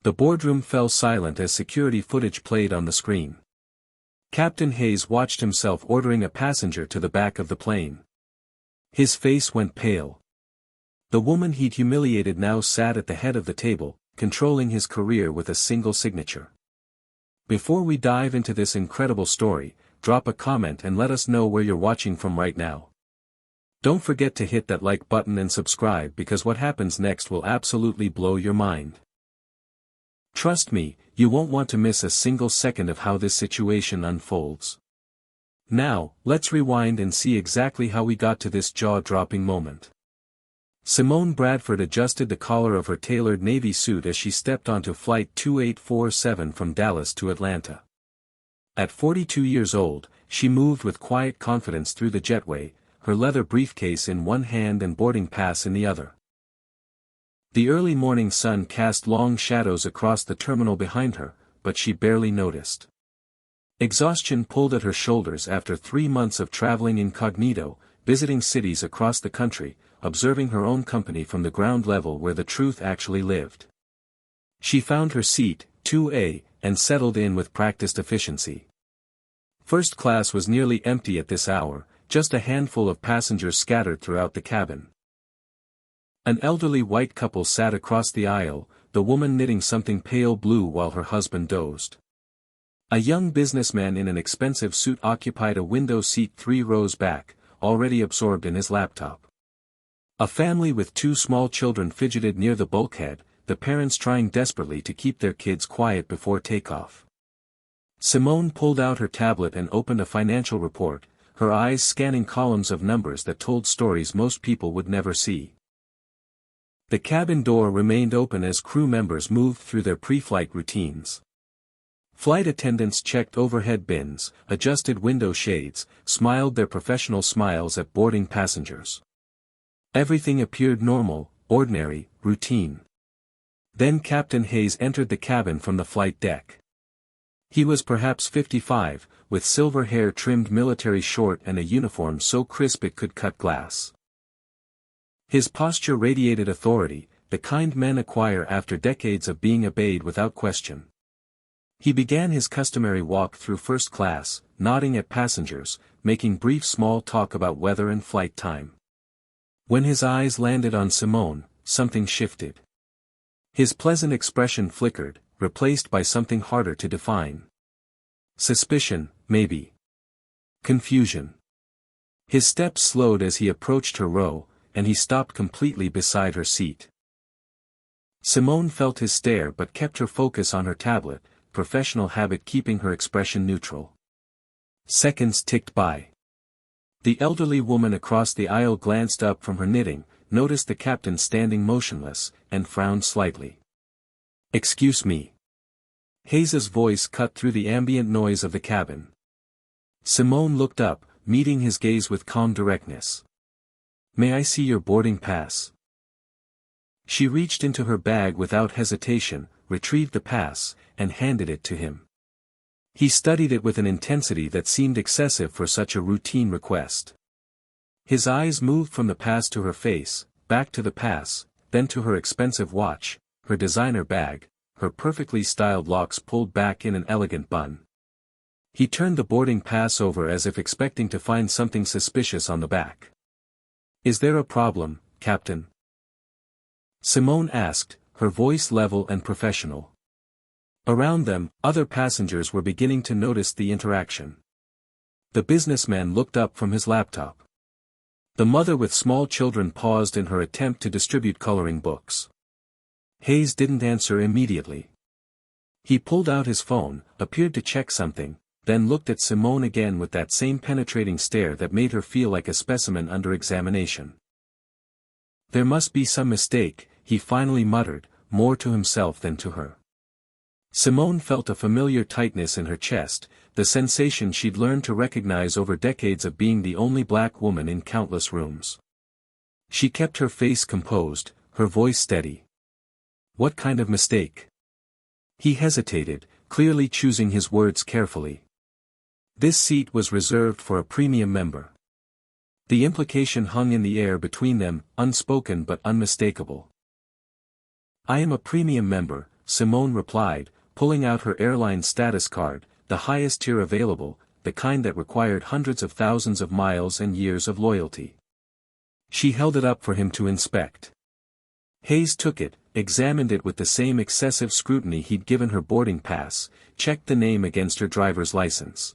The boardroom fell silent as security footage played on the screen. Captain Hayes watched himself ordering a passenger to the back of the plane. His face went pale. The woman he'd humiliated now sat at the head of the table, controlling his career with a single signature. Before we dive into this incredible story, drop a comment and let us know where you're watching from right now. Don't forget to hit that like button and subscribe because what happens next will absolutely blow your mind. Trust me, you won't want to miss a single second of how this situation unfolds. Now, let's rewind and see exactly how we got to this jaw-dropping moment. Simone Bradford adjusted the collar of her tailored navy suit as she stepped onto Flight 2847 from Dallas to Atlanta. At 42 years old, she moved with quiet confidence through the jetway, her leather briefcase in one hand and boarding pass in the other. The early morning sun cast long shadows across the terminal behind her, but she barely noticed. Exhaustion pulled at her shoulders after 3 months of traveling incognito, visiting cities across the country, observing her own company from the ground level where the truth actually lived. She found her seat, 2A, and settled in with practiced efficiency. First class was nearly empty at this hour, just a handful of passengers scattered throughout the cabin. An elderly white couple sat across the aisle, the woman knitting something pale blue while her husband dozed. A young businessman in an expensive suit occupied a window seat 3 rows back, already absorbed in his laptop. A family with 2 small children fidgeted near the bulkhead, the parents trying desperately to keep their kids quiet before takeoff. Simone pulled out her tablet and opened a financial report, her eyes scanning columns of numbers that told stories most people would never see. The cabin door remained open as crew members moved through their pre-flight routines. Flight attendants checked overhead bins, adjusted window shades, smiled their professional smiles at boarding passengers. Everything appeared normal, ordinary, routine. Then Captain Hayes entered the cabin from the flight deck. He was perhaps 55, with silver hair trimmed military short and a uniform so crisp it could cut glass. His posture radiated authority, the kind men acquire after decades of being obeyed without question. He began his customary walk through first class, nodding at passengers, making brief small talk about weather and flight time. When his eyes landed on Simone, something shifted. His pleasant expression flickered, replaced by something harder to define. Suspicion, maybe. Confusion. His steps slowed as he approached her row, and he stopped completely beside her seat. Simone felt his stare but kept her focus on her tablet, professional habit keeping her expression neutral. Seconds ticked by. The elderly woman across the aisle glanced up from her knitting, noticed the captain standing motionless, and frowned slightly. "Excuse me." Hayes's voice cut through the ambient noise of the cabin. Simone looked up, meeting his gaze with calm directness. "May I see your boarding pass?" She reached into her bag without hesitation, retrieved the pass, and handed it to him. He studied it with an intensity that seemed excessive for such a routine request. His eyes moved from the pass to her face, back to the pass, then to her expensive watch, her designer bag, her perfectly styled locks pulled back in an elegant bun. He turned the boarding pass over as if expecting to find something suspicious on the back. "Is there a problem, Captain?" Simone asked, her voice level and professional. Around them, other passengers were beginning to notice the interaction. The businessman looked up from his laptop. The mother with small children paused in her attempt to distribute coloring books. Hayes didn't answer immediately. He pulled out his phone, appeared to check something, then looked at Simone again with that same penetrating stare that made her feel like a specimen under examination. "There must be some mistake," he finally muttered, more to himself than to her. Simone felt a familiar tightness in her chest, the sensation she'd learned to recognize over decades of being the only black woman in countless rooms. She kept her face composed, her voice steady. "What kind of mistake?" He hesitated, clearly choosing his words carefully. This seat was reserved for a premium member. The implication hung in the air between them, unspoken but unmistakable. "I am a premium member," Simone replied, pulling out her airline status card, the highest tier available, the kind that required hundreds of thousands of miles and years of loyalty. She held it up for him to inspect. Hayes took it, examined it with the same excessive scrutiny he'd given her boarding pass, checked the name against her driver's license.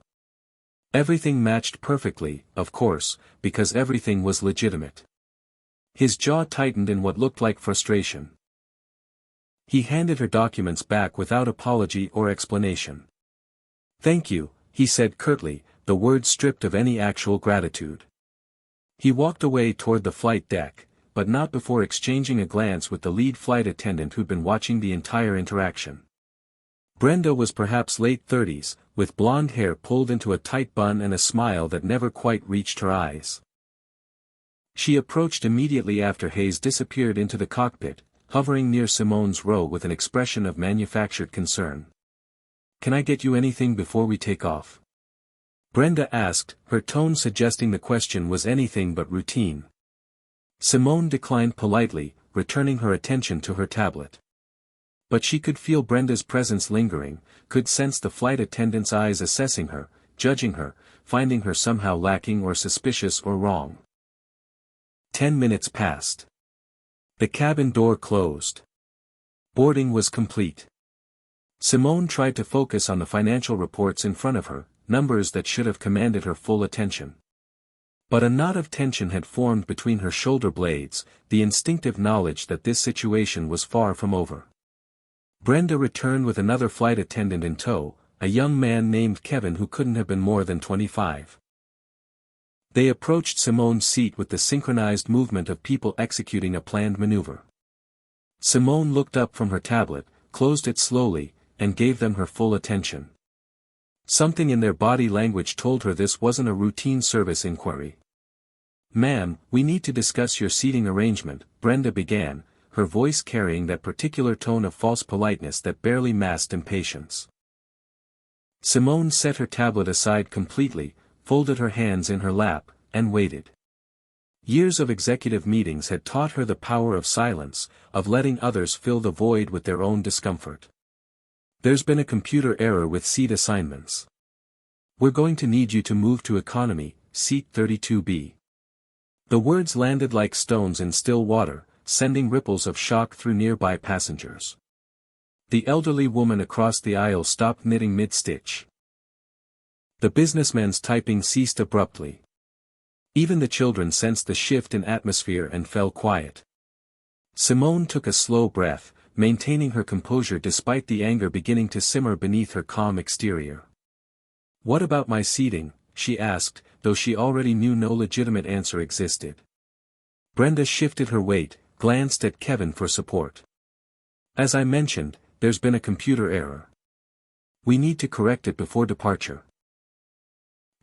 Everything matched perfectly, of course, because everything was legitimate. His jaw tightened in what looked like frustration. He handed her documents back without apology or explanation. "Thank you," he said curtly, the words stripped of any actual gratitude. He walked away toward the flight deck, but not before exchanging a glance with the lead flight attendant who'd been watching the entire interaction. Brenda was perhaps late 30s, with blonde hair pulled into a tight bun and a smile that never quite reached her eyes. She approached immediately after Hayes disappeared into the cockpit, hovering near Simone's row with an expression of manufactured concern. "Can I get you anything before we take off?" Brenda asked, her tone suggesting the question was anything but routine. Simone declined politely, returning her attention to her tablet. But she could feel Brenda's presence lingering, could sense the flight attendant's eyes assessing her, judging her, finding her somehow lacking or suspicious or wrong. 10 minutes passed. The cabin door closed. Boarding was complete. Simone tried to focus on the financial reports in front of her, numbers that should have commanded her full attention. But a knot of tension had formed between her shoulder blades, the instinctive knowledge that this situation was far from over. Brenda returned with another flight attendant in tow, a young man named Kevin who couldn't have been more than 25. They approached Simone's seat with the synchronized movement of people executing a planned maneuver. Simone looked up from her tablet, closed it slowly, and gave them her full attention. Something in their body language told her this wasn't a routine service inquiry. "Ma'am, we need to discuss your seating arrangement," Brenda began, her voice carrying that particular tone of false politeness that barely masked impatience. Simone set her tablet aside completely, folded her hands in her lap, and waited. Years of executive meetings had taught her the power of silence, of letting others fill the void with their own discomfort. "There's been a computer error with seat assignments. We're going to need you to move to economy, seat 32B. The words landed like stones in still water, sending ripples of shock through nearby passengers. The elderly woman across the aisle stopped knitting mid-stitch. The businessman's typing ceased abruptly. Even the children sensed the shift in atmosphere and fell quiet. Simone took a slow breath, maintaining her composure despite the anger beginning to simmer beneath her calm exterior. "What about my seating?" she asked, though she already knew no legitimate answer existed. Brenda shifted her weight, glanced at Kevin for support. "As I mentioned, there's been a computer error. We need to correct it before departure."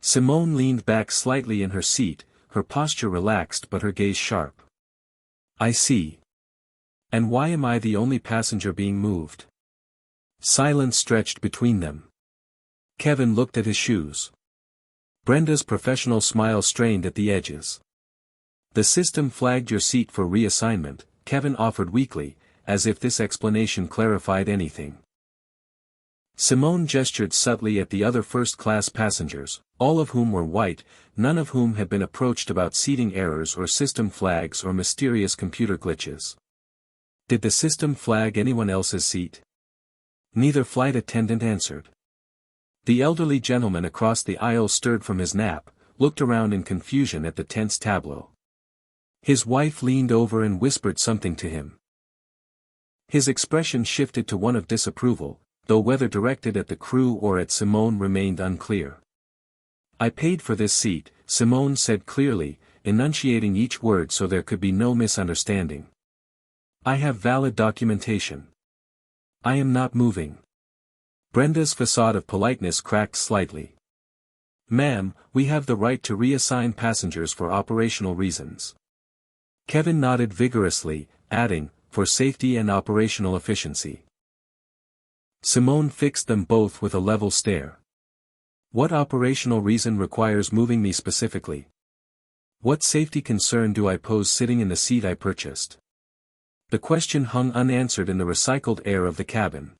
Simone leaned back slightly in her seat, her posture relaxed but her gaze sharp. "I see. And why am I the only passenger being moved?" Silence stretched between them. Kevin looked at his shoes. Brenda's professional smile strained at the edges. "The system flagged your seat for reassignment," Kevin offered weakly, as if this explanation clarified anything. Simone gestured subtly at the other first-class passengers, all of whom were white, none of whom had been approached about seating errors or system flags or mysterious computer glitches. "Did the system flag anyone else's seat?" Neither flight attendant answered. The elderly gentleman across the aisle stirred from his nap, looked around in confusion at the tense tableau. His wife leaned over and whispered something to him. His expression shifted to one of disapproval, though whether directed at the crew or at Simone remained unclear. "I paid for this seat," Simone said clearly, enunciating each word so there could be no misunderstanding. "I have valid documentation. I am not moving." Brenda's facade of politeness cracked slightly. "Ma'am, we have the right to reassign passengers for operational reasons." Kevin nodded vigorously, adding, "for safety and operational efficiency." Simone fixed them both with a level stare. "What operational reason requires moving me specifically? What safety concern do I pose sitting in the seat I purchased?" The question hung unanswered in the recycled air of the cabin.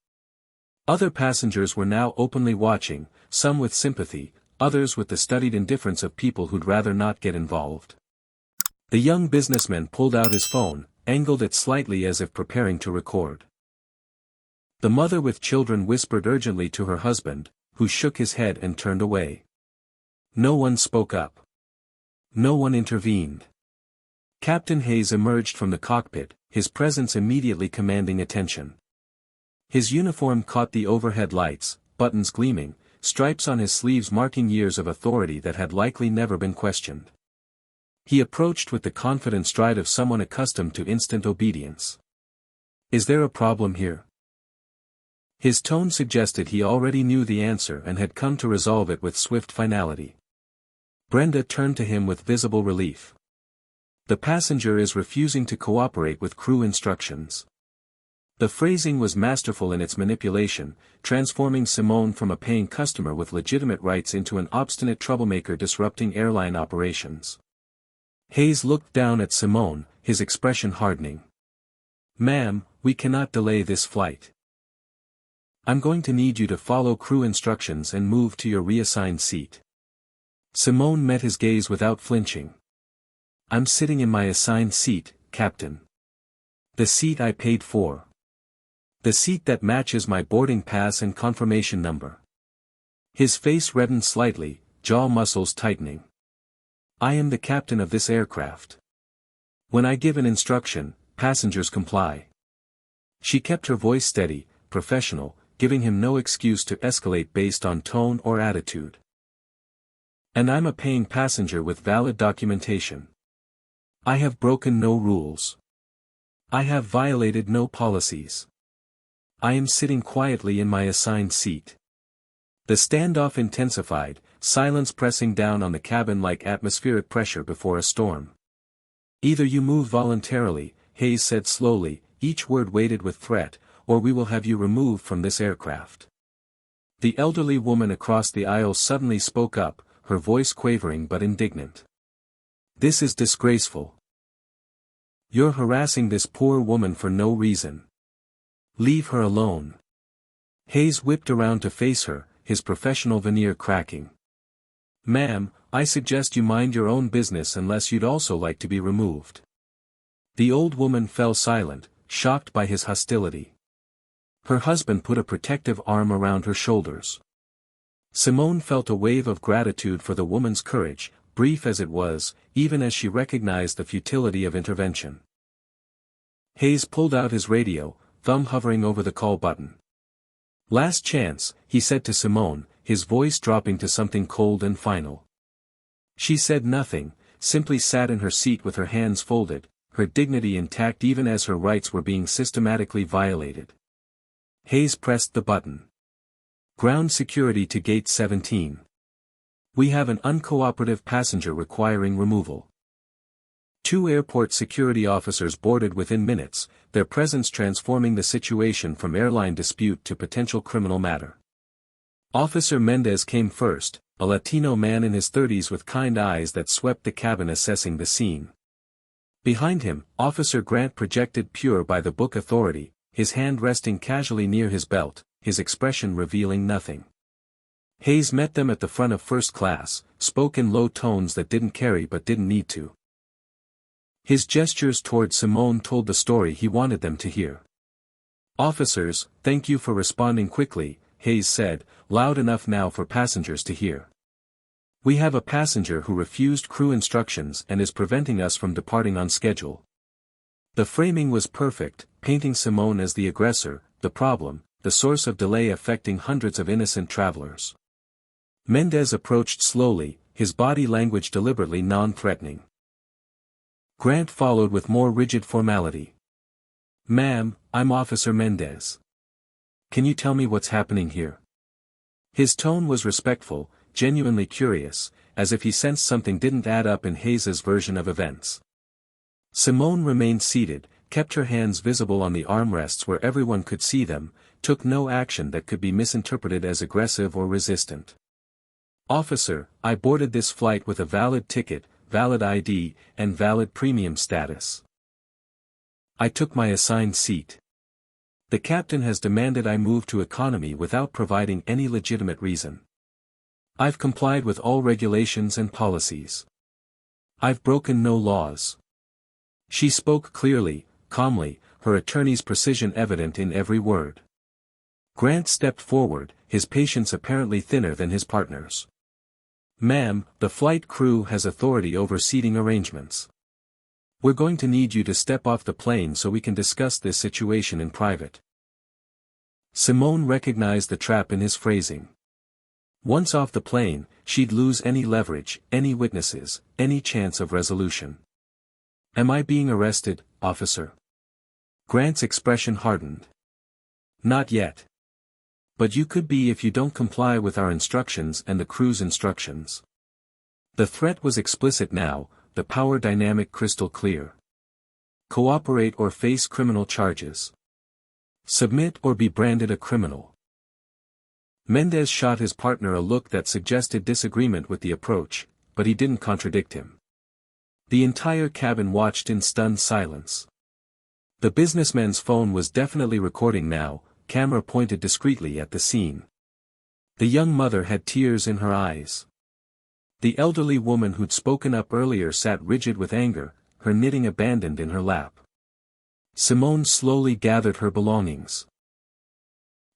Other passengers were now openly watching, some with sympathy, others with the studied indifference of people who'd rather not get involved. The young businessman pulled out his phone, angled it slightly as if preparing to record. The mother with children whispered urgently to her husband, who shook his head and turned away. No one spoke up. No one intervened. Captain Hayes emerged from the cockpit, his presence immediately commanding attention. His uniform caught the overhead lights, buttons gleaming, stripes on his sleeves marking years of authority that had likely never been questioned. He approached with the confident stride of someone accustomed to instant obedience. "Is there a problem here?" His tone suggested he already knew the answer and had come to resolve it with swift finality. Brenda turned to him with visible relief. "The passenger is refusing to cooperate with crew instructions." The phrasing was masterful in its manipulation, transforming Simone from a paying customer with legitimate rights into an obstinate troublemaker disrupting airline operations. Hayes looked down at Simone, his expression hardening. "Ma'am, we cannot delay this flight. I'm going to need you to follow crew instructions and move to your reassigned seat." Simone met his gaze without flinching. "I'm sitting in my assigned seat, Captain. The seat I paid for. The seat that matches my boarding pass and confirmation number." His face reddened slightly, jaw muscles tightening. "I am the captain of this aircraft. When I give an instruction, passengers comply." She kept her voice steady, professional, giving him no excuse to escalate based on tone or attitude. "And I'm a paying passenger with valid documentation. I have broken no rules. I have violated no policies. I am sitting quietly in my assigned seat." The standoff intensified, silence pressing down on the cabin like atmospheric pressure before a storm. "Either you move voluntarily," Hayes said slowly, each word weighted with threat, "or we will have you removed from this aircraft." The elderly woman across the aisle suddenly spoke up, her voice quavering but indignant. "This is disgraceful. You're harassing this poor woman for no reason. Leave her alone." Hayes whipped around to face her, his professional veneer cracking. "Ma'am, I suggest you mind your own business unless you'd also like to be removed." The old woman fell silent, shocked by his hostility. Her husband put a protective arm around her shoulders. Simone felt a wave of gratitude for the woman's courage, brief as it was, even as she recognized the futility of intervention. Hayes pulled out his radio, thumb hovering over the call button. "Last chance," he said to Simone, his voice dropping to something cold and final. She said nothing, simply sat in her seat with her hands folded, her dignity intact even as her rights were being systematically violated. Hayes pressed the button. "Ground security to gate 17. We have an uncooperative passenger requiring removal." 2 airport security officers boarded within minutes, their presence transforming the situation from airline dispute to potential criminal matter. Officer Mendez came first, a Latino man in his 30s with kind eyes that swept the cabin assessing the scene. Behind him, Officer Grant projected pure by the book authority, his hand resting casually near his belt, his expression revealing nothing. Hayes met them at the front of first class, spoke in low tones that didn't carry but didn't need to. His gestures toward Simone told the story he wanted them to hear. "Officers, thank you for responding quickly," Hayes said, loud enough now for passengers to hear. "We have a passenger who refused crew instructions and is preventing us from departing on schedule." The framing was perfect, painting Simone as the aggressor, the problem, the source of delay affecting hundreds of innocent travelers. Mendez approached slowly, his body language deliberately non-threatening. Grant followed with more rigid formality. "Ma'am, I'm Officer Mendez. Can you tell me what's happening here?" His tone was respectful, genuinely curious, as if he sensed something didn't add up in Hayes's version of events. Simone remained seated, kept her hands visible on the armrests where everyone could see them, took no action that could be misinterpreted as aggressive or resistant. "Officer, I boarded this flight with a valid ticket, valid ID, and valid premium status. I took my assigned seat. The captain has demanded I move to economy without providing any legitimate reason. I've complied with all regulations and policies. I've broken no laws. She spoke clearly, calmly, her attorney's precision evident in every word. Grant stepped forward, his patience apparently thinner than his partner's. Ma'am, the flight crew has authority over seating arrangements. We're going to need you to step off the plane so we can discuss this situation in private. Simone recognized the trap in his phrasing. Once off the plane, she'd lose any leverage, any witnesses, any chance of resolution. Am I being arrested, officer? Grant's expression hardened. Not yet. But you could be if you don't comply with our instructions and the crew's instructions. The threat was explicit now, the power dynamic crystal clear. Cooperate or face criminal charges. Submit or be branded a criminal. Mendez shot his partner a look that suggested disagreement with the approach, but he didn't contradict him. The entire cabin watched in stunned silence. The businessman's phone was definitely recording now, camera pointed discreetly at the scene. The young mother had tears in her eyes. The elderly woman who'd spoken up earlier sat rigid with anger, her knitting abandoned in her lap. Simone slowly gathered her belongings.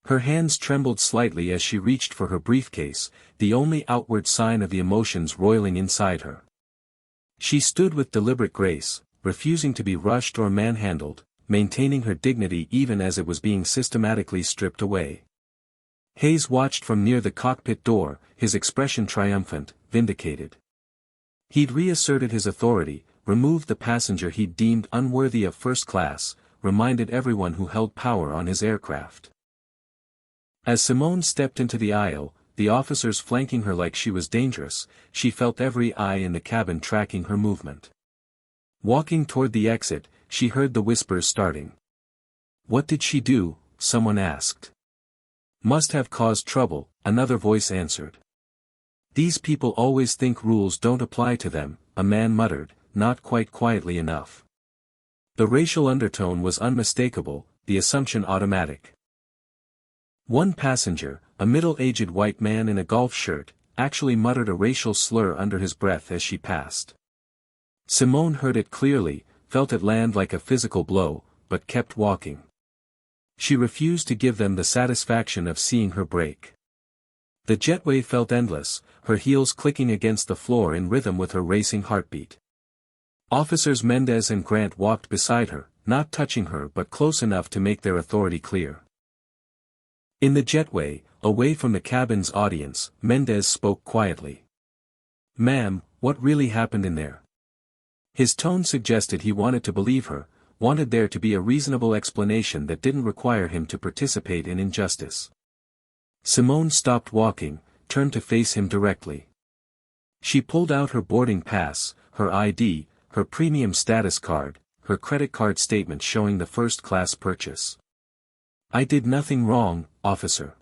Her hands trembled slightly as she reached for her briefcase, the only outward sign of the emotions roiling inside her. She stood with deliberate grace, refusing to be rushed or manhandled, maintaining her dignity even as it was being systematically stripped away. Hayes watched from near the cockpit door, his expression triumphant, vindicated. He'd reasserted his authority, removed the passenger he'd deemed unworthy of first class, reminded everyone who held power on his aircraft. As Simone stepped into the aisle, the officers flanking her like she was dangerous, she felt every eye in the cabin tracking her movement. Walking toward the exit, she heard the whispers starting. What did she do? Someone asked. Must have caused trouble, another voice answered. These people always think rules don't apply to them, a man muttered, not quite quietly enough. The racial undertone was unmistakable, the assumption automatic. One passenger, a middle-aged white man in a golf shirt, actually muttered a racial slur under his breath as she passed. Simone heard it clearly, felt it land like a physical blow, but kept walking. She refused to give them the satisfaction of seeing her break. The jetway felt endless, her heels clicking against the floor in rhythm with her racing heartbeat. Officers Mendez and Grant walked beside her, not touching her but close enough to make their authority clear. In the jetway, away from the cabin's audience, Mendez spoke quietly. Ma'am, what really happened in there? His tone suggested he wanted to believe her, wanted there to be a reasonable explanation that didn't require him to participate in injustice. Simone stopped walking, turned to face him directly. She pulled out her boarding pass, her ID, her premium status card, her credit card statement showing the first-class purchase. I did nothing wrong, officer.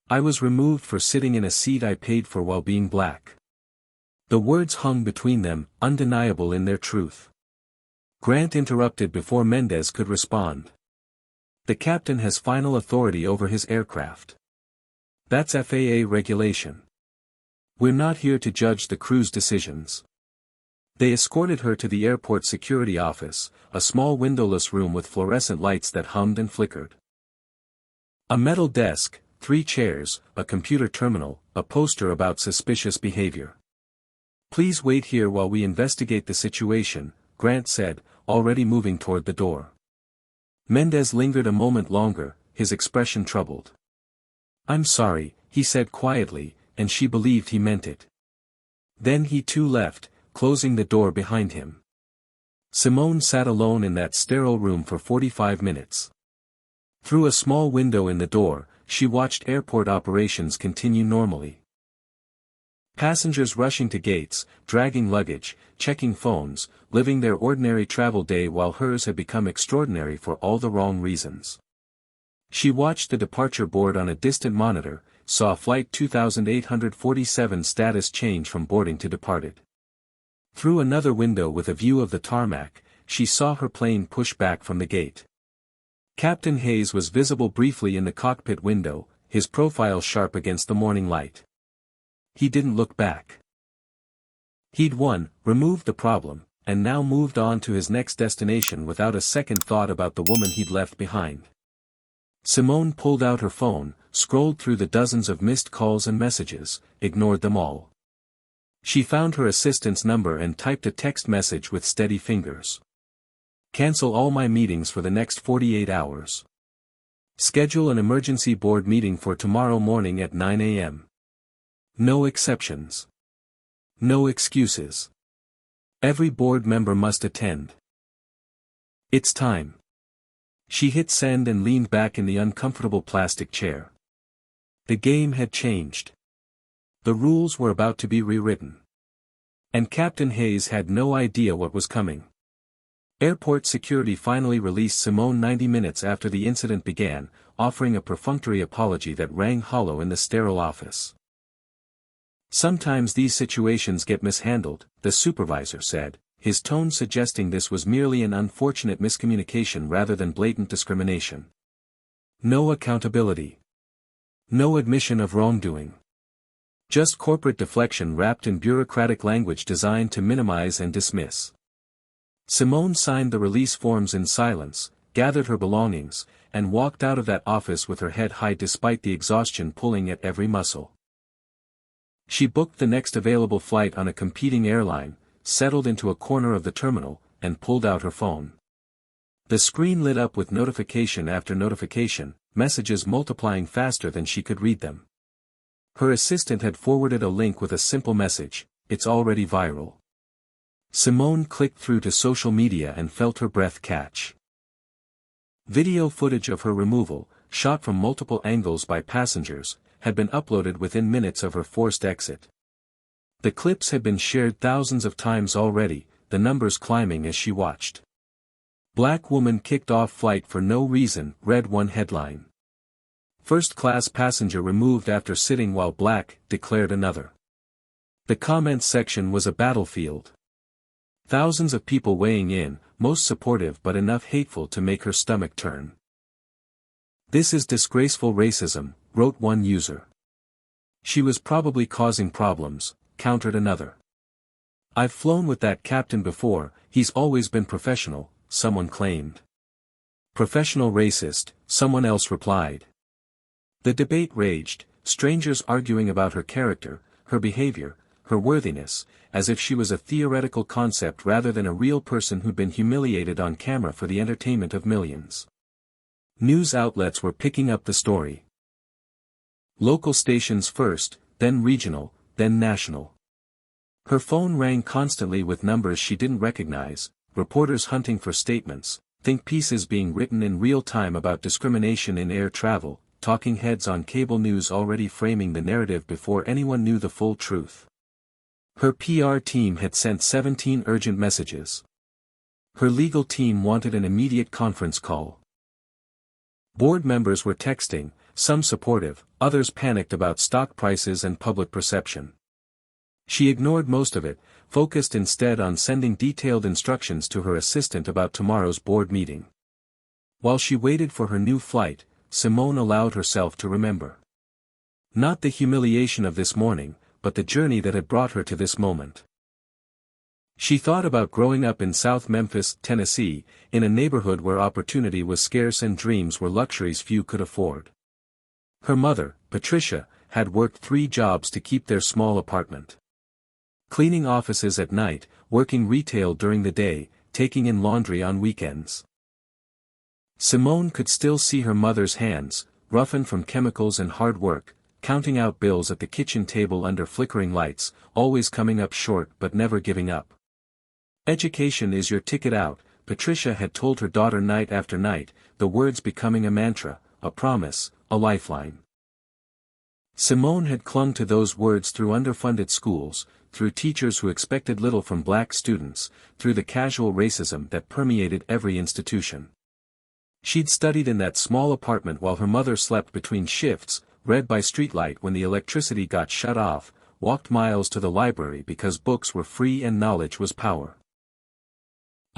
I was removed for sitting in a seat I paid for while being black. The words hung between them, undeniable in their truth. Grant interrupted before Mendez could respond. The captain has final authority over his aircraft. That's FAA regulation. We're not here to judge the crew's decisions. They escorted her to the airport security office, a small windowless room with fluorescent lights that hummed and flickered. A metal desk, 3 chairs, a computer terminal, a poster about suspicious behavior. Please wait here while we investigate the situation, Grant said, already moving toward the door. Mendez lingered a moment longer, his expression troubled. I'm sorry, he said quietly, and she believed he meant it. Then he too left, closing the door behind him. Simone sat alone in that sterile room for 45 minutes. Through a small window in the door, she watched airport operations continue normally. Passengers rushing to gates, dragging luggage, checking phones, living their ordinary travel day while hers had become extraordinary for all the wrong reasons. She watched the departure board on a distant monitor, saw Flight 2847 status change from boarding to departed. Through another window with a view of the tarmac, she saw her plane push back from the gate. Captain Hayes was visible briefly in the cockpit window, his profile sharp against the morning light. He didn't look back. He'd won, removed the problem, and now moved on to his next destination without a second thought about the woman he'd left behind. Simone pulled out her phone, scrolled through the dozens of missed calls and messages, ignored them all. She found her assistant's number and typed a text message with steady fingers. Cancel all my meetings for the next 48 hours. Schedule an emergency board meeting for tomorrow morning at 9 a.m. No exceptions. No excuses. Every board member must attend. It's time. She hit send and leaned back in the uncomfortable plastic chair. The game had changed. The rules were about to be rewritten. And Captain Hayes had no idea what was coming. Airport security finally released Simone 90 minutes after the incident began, offering a perfunctory apology that rang hollow in the sterile office. Sometimes these situations get mishandled, the supervisor said, his tone suggesting this was merely an unfortunate miscommunication rather than blatant discrimination. No accountability. No admission of wrongdoing. Just corporate deflection wrapped in bureaucratic language designed to minimize and dismiss. Simone signed the release forms in silence, gathered her belongings, and walked out of that office with her head high despite the exhaustion pulling at every muscle. She booked the next available flight on a competing airline, settled into a corner of the terminal, and pulled out her phone. The screen lit up with notification after notification, messages multiplying faster than she could read them. Her assistant had forwarded a link with a simple message, "It's already viral." Simone clicked through to social media and felt her breath catch. Video footage of her removal, shot from multiple angles by passengers, had been uploaded within minutes of her forced exit. The clips had been shared thousands of times already, the numbers climbing as she watched. "Black woman kicked off flight for no reason," read one headline. "First-class passenger removed after sitting while black," declared another. The comments section was a battlefield. Thousands of people weighing in, most supportive but enough hateful to make her stomach turn. "This is disgraceful racism," wrote one user. "She was probably causing problems," countered another. "I've flown with that captain before, he's always been professional," someone claimed. "Professional racist," someone else replied. The debate raged, strangers arguing about her character, her behavior, her worthiness, as if she was a theoretical concept rather than a real person who'd been humiliated on camera for the entertainment of millions. News outlets were picking up the story. Local stations first, then regional, then national. Her phone rang constantly with numbers she didn't recognize, reporters hunting for statements, think pieces being written in real time about discrimination in air travel, talking heads on cable news already framing the narrative before anyone knew the full truth. Her PR team had sent 17 urgent messages. Her legal team wanted an immediate conference call. Board members were texting, some supportive, others panicked about stock prices and public perception. She ignored most of it, focused instead on sending detailed instructions to her assistant about tomorrow's board meeting. While she waited for her new flight, Simone allowed herself to remember. Not the humiliation of this morning, but the journey that had brought her to this moment. She thought about growing up in South Memphis, Tennessee, in a neighborhood where opportunity was scarce and dreams were luxuries few could afford. Her mother, Patricia, had worked 3 jobs to keep their small apartment. Cleaning offices at night, working retail during the day, taking in laundry on weekends. Simone could still see her mother's hands, roughened from chemicals and hard work, counting out bills at the kitchen table under flickering lights, always coming up short but never giving up. "Education is your ticket out," Patricia had told her daughter night after night, the words becoming a mantra, a promise, a lifeline. Simone had clung to those words through underfunded schools, through teachers who expected little from black students, through the casual racism that permeated every institution. She'd studied in that small apartment while her mother slept between shifts, read by streetlight when the electricity got shut off, walked miles to the library because books were free and knowledge was power.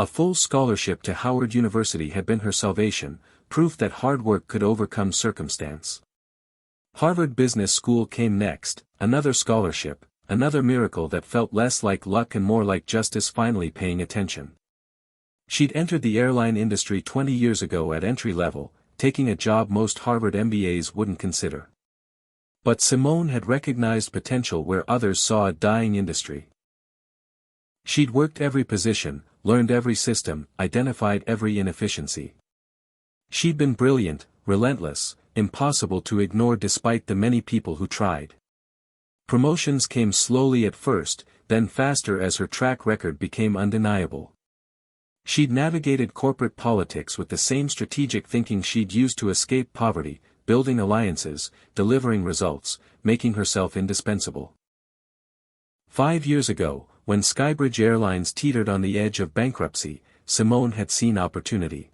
A full scholarship to Howard University had been her salvation, proof that hard work could overcome circumstance. Harvard Business School came next, another scholarship, another miracle that felt less like luck and more like justice finally paying attention. She'd entered the airline industry 20 years ago at entry level, taking a job most Harvard MBAs wouldn't consider. But Simone had recognized potential where others saw a dying industry. She'd worked every position, learned every system, identified every inefficiency. She'd been brilliant, relentless, impossible to ignore despite the many people who tried. Promotions came slowly at first, then faster as her track record became undeniable. She'd navigated corporate politics with the same strategic thinking she'd used to escape poverty, building alliances, delivering results, making herself indispensable. 5 years ago, when Skybridge Airlines teetered on the edge of bankruptcy, Simone had seen opportunity.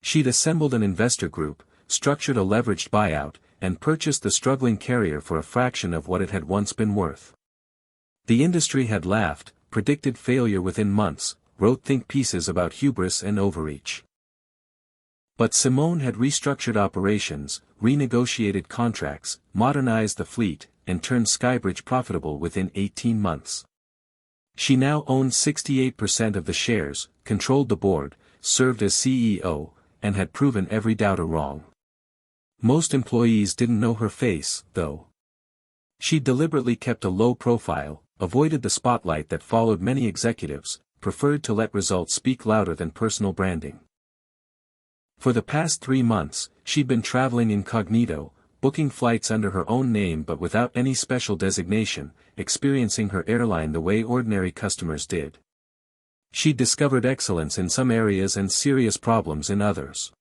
She'd assembled an investor group, structured a leveraged buyout, and purchased the struggling carrier for a fraction of what it had once been worth. The industry had laughed, predicted failure within months, wrote think pieces about hubris and overreach. But Simone had restructured operations, renegotiated contracts, modernized the fleet, and turned Skybridge profitable within 18 months. She now owned 68% of the shares, controlled the board, served as CEO, and had proven every doubter wrong. Most employees didn't know her face, though. She deliberately kept a low profile, avoided the spotlight that followed many executives, preferred to let results speak louder than personal branding. For the past 3 months, she'd been traveling incognito, booking flights under her own name but without any special designation, experiencing her airline the way ordinary customers did. She'd discovered excellence in some areas and serious problems in others.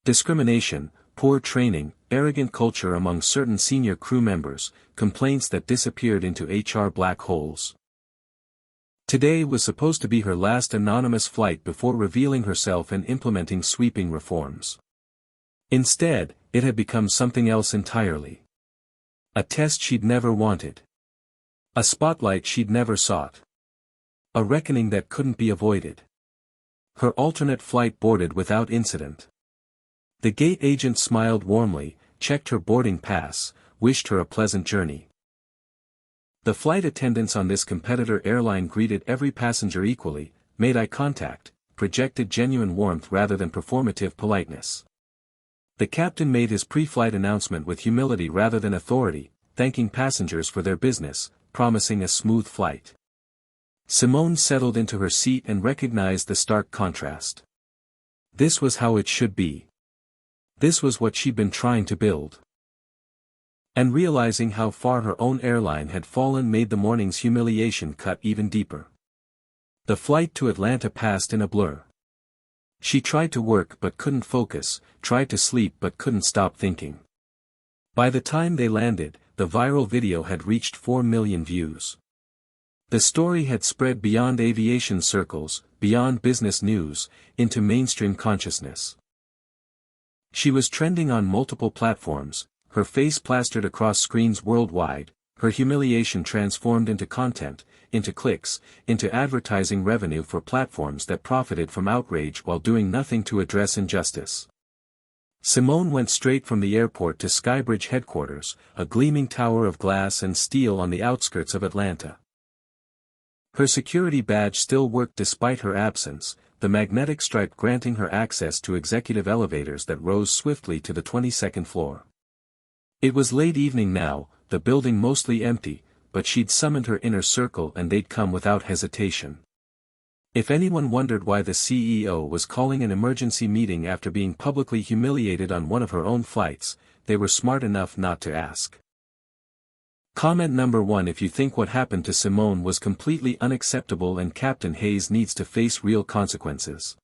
Discrimination, poor training, arrogant culture among certain senior crew members, complaints that disappeared into HR black holes. Today was supposed to be her last anonymous flight before revealing herself and implementing sweeping reforms. Instead, it had become something else entirely. A test she'd never wanted. A spotlight she'd never sought. A reckoning that couldn't be avoided. Her alternate flight boarded without incident. The gate agent smiled warmly, checked her boarding pass, wished her a pleasant journey. The flight attendants on this competitor airline greeted every passenger equally, made eye contact, projected genuine warmth rather than performative politeness. The captain made his pre-flight announcement with humility rather than authority, thanking passengers for their business, promising a smooth flight. Simone settled into her seat and recognized the stark contrast. This was how it should be. This was what she'd been trying to build. And realizing how far her own airline had fallen made the morning's humiliation cut even deeper. The flight to Atlanta passed in a blur. She tried to work but couldn't focus, tried to sleep but couldn't stop thinking. By the time they landed, the viral video had reached 4 million views. The story had spread beyond aviation circles, beyond business news, into mainstream consciousness. She was trending on multiple platforms, her face plastered across screens worldwide, her humiliation transformed into content, into clicks, into advertising revenue for platforms that profited from outrage while doing nothing to address injustice. Simone went straight from the airport to Skybridge headquarters, a gleaming tower of glass and steel on the outskirts of Atlanta. Her security badge still worked despite her absence, the magnetic stripe granting her access to executive elevators that rose swiftly to the 22nd floor. It was late evening now, the building mostly empty, but she'd summoned her inner circle and they'd come without hesitation. If anyone wondered why the CEO was calling an emergency meeting after being publicly humiliated on one of her own flights, they were smart enough not to ask. Comment number 1: if you think what happened to Simone was completely unacceptable and Captain Hayes needs to face real consequences.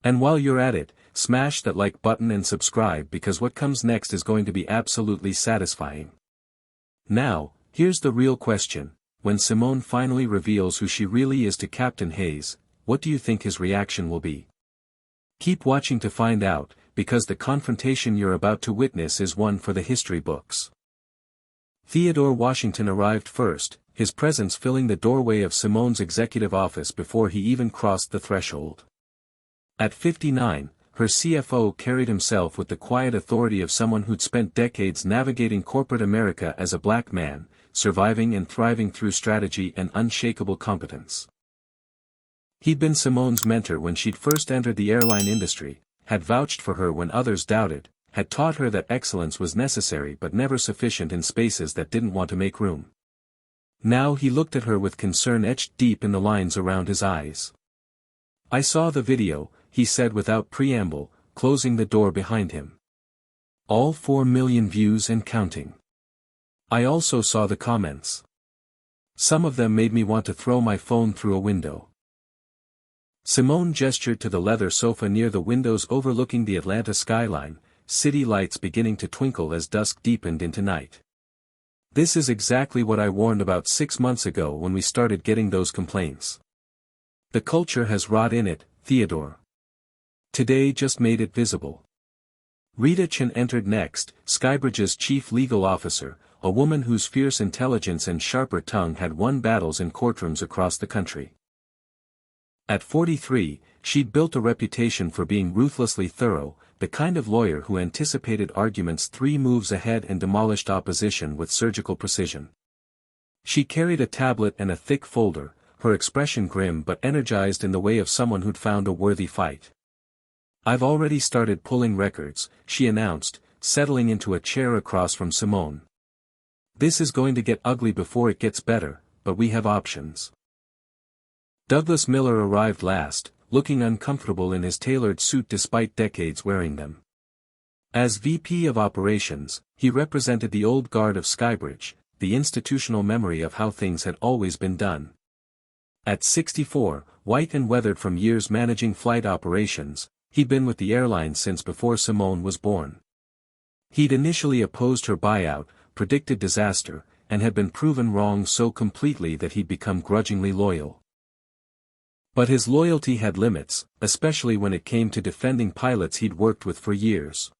And while you're at it, smash that like button and subscribe because what comes next is going to be absolutely satisfying. Now, here's the real question: when Simone finally reveals who she really is to Captain Hayes, what do you think his reaction will be? Keep watching to find out, because the confrontation you're about to witness is one for the history books. Theodore Washington arrived first, his presence filling the doorway of Simone's executive office before he even crossed the threshold. At 59, her CFO carried himself with the quiet authority of someone who'd spent decades navigating corporate America as a black man, surviving and thriving through strategy and unshakable competence. He'd been Simone's mentor when she'd first entered the airline industry, had vouched for her when others doubted, had taught her that excellence was necessary but never sufficient in spaces that didn't want to make room. Now he looked at her with concern etched deep in the lines around his eyes. "I saw the video," he said without preamble, closing the door behind him. "All 4 million views and counting. I also saw the comments. Some of them made me want to throw my phone through a window." Simone gestured to the leather sofa near the windows overlooking the Atlanta skyline, city lights beginning to twinkle as dusk deepened into night. "This is exactly what I warned about 6 months ago when we started getting those complaints. The culture has rot in it, Theodore. Today just made it visible." Rita Chen entered next, Skybridge's chief legal officer, a woman whose fierce intelligence and sharper tongue had won battles in courtrooms across the country. At 43, she'd built a reputation for being ruthlessly thorough, the kind of lawyer who anticipated arguments 3 moves ahead and demolished opposition with surgical precision. She carried a tablet and a thick folder, her expression grim but energized in the way of someone who'd found a worthy fight. "I've already started pulling records," she announced, settling into a chair across from Simone. "This is going to get ugly before it gets better, but we have options." Douglas Miller arrived last, looking uncomfortable in his tailored suit despite decades wearing them. As VP of Operations, he represented the old guard of Skybridge, the institutional memory of how things had always been done. At 64, white and weathered from years managing flight operations, he'd been with the airline since before Simone was born. He'd initially opposed her buyout, predicted disaster, and had been proven wrong so completely that he'd become grudgingly loyal. But his loyalty had limits, especially when it came to defending pilots he'd worked with for years.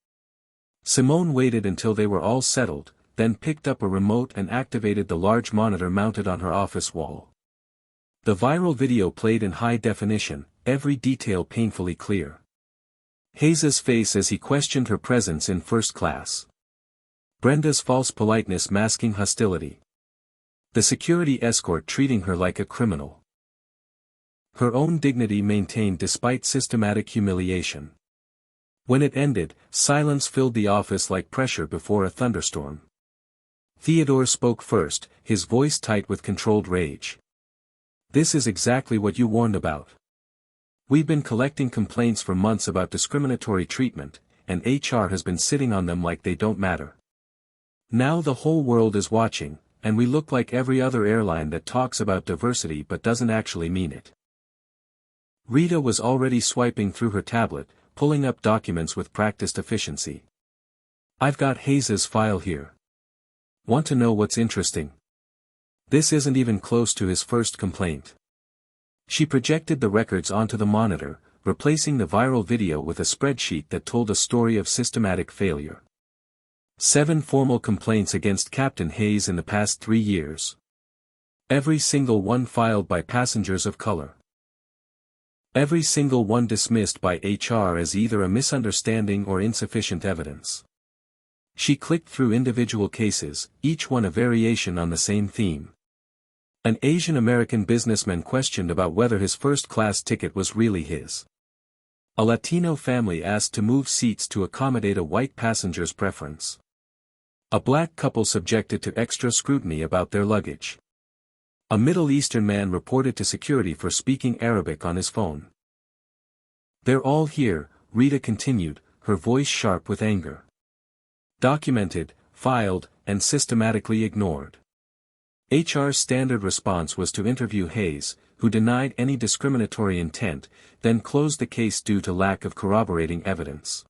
Simone waited until they were all settled, then picked up a remote and activated the large monitor mounted on her office wall. The viral video played in high definition, every detail painfully clear. Hayes's face as he questioned her presence in first class. Brenda's false politeness masking hostility. The security escort treating her like a criminal. Her own dignity maintained despite systematic humiliation. When it ended, silence filled the office like pressure before a thunderstorm. Theodore spoke first, his voice tight with controlled rage. "This is exactly what you warned about. We've been collecting complaints for months about discriminatory treatment, and HR has been sitting on them like they don't matter. Now the whole world is watching, and we look like every other airline that talks about diversity but doesn't actually mean it." Rita was already swiping through her tablet, pulling up documents with practiced efficiency. "I've got Hayes's file here. Want to know what's interesting? This isn't even close to his first complaint." She projected the records onto the monitor, replacing the viral video with a spreadsheet that told a story of systematic failure. 7 formal complaints against Captain Hayes in the past 3 years. Every single one filed by passengers of color. Every single one dismissed by HR as either a misunderstanding or insufficient evidence. She clicked through individual cases, each one a variation on the same theme. An Asian American businessman questioned about whether his first-class ticket was really his. A Latino family asked to move seats to accommodate a white passenger's preference. A black couple subjected to extra scrutiny about their luggage. A Middle Eastern man reported to security for speaking Arabic on his phone. "They're all here," Rita continued, her voice sharp with anger. "Documented, filed, and systematically ignored." HR's standard response was to interview Hayes, who denied any discriminatory intent, then closed the case due to lack of corroborating evidence.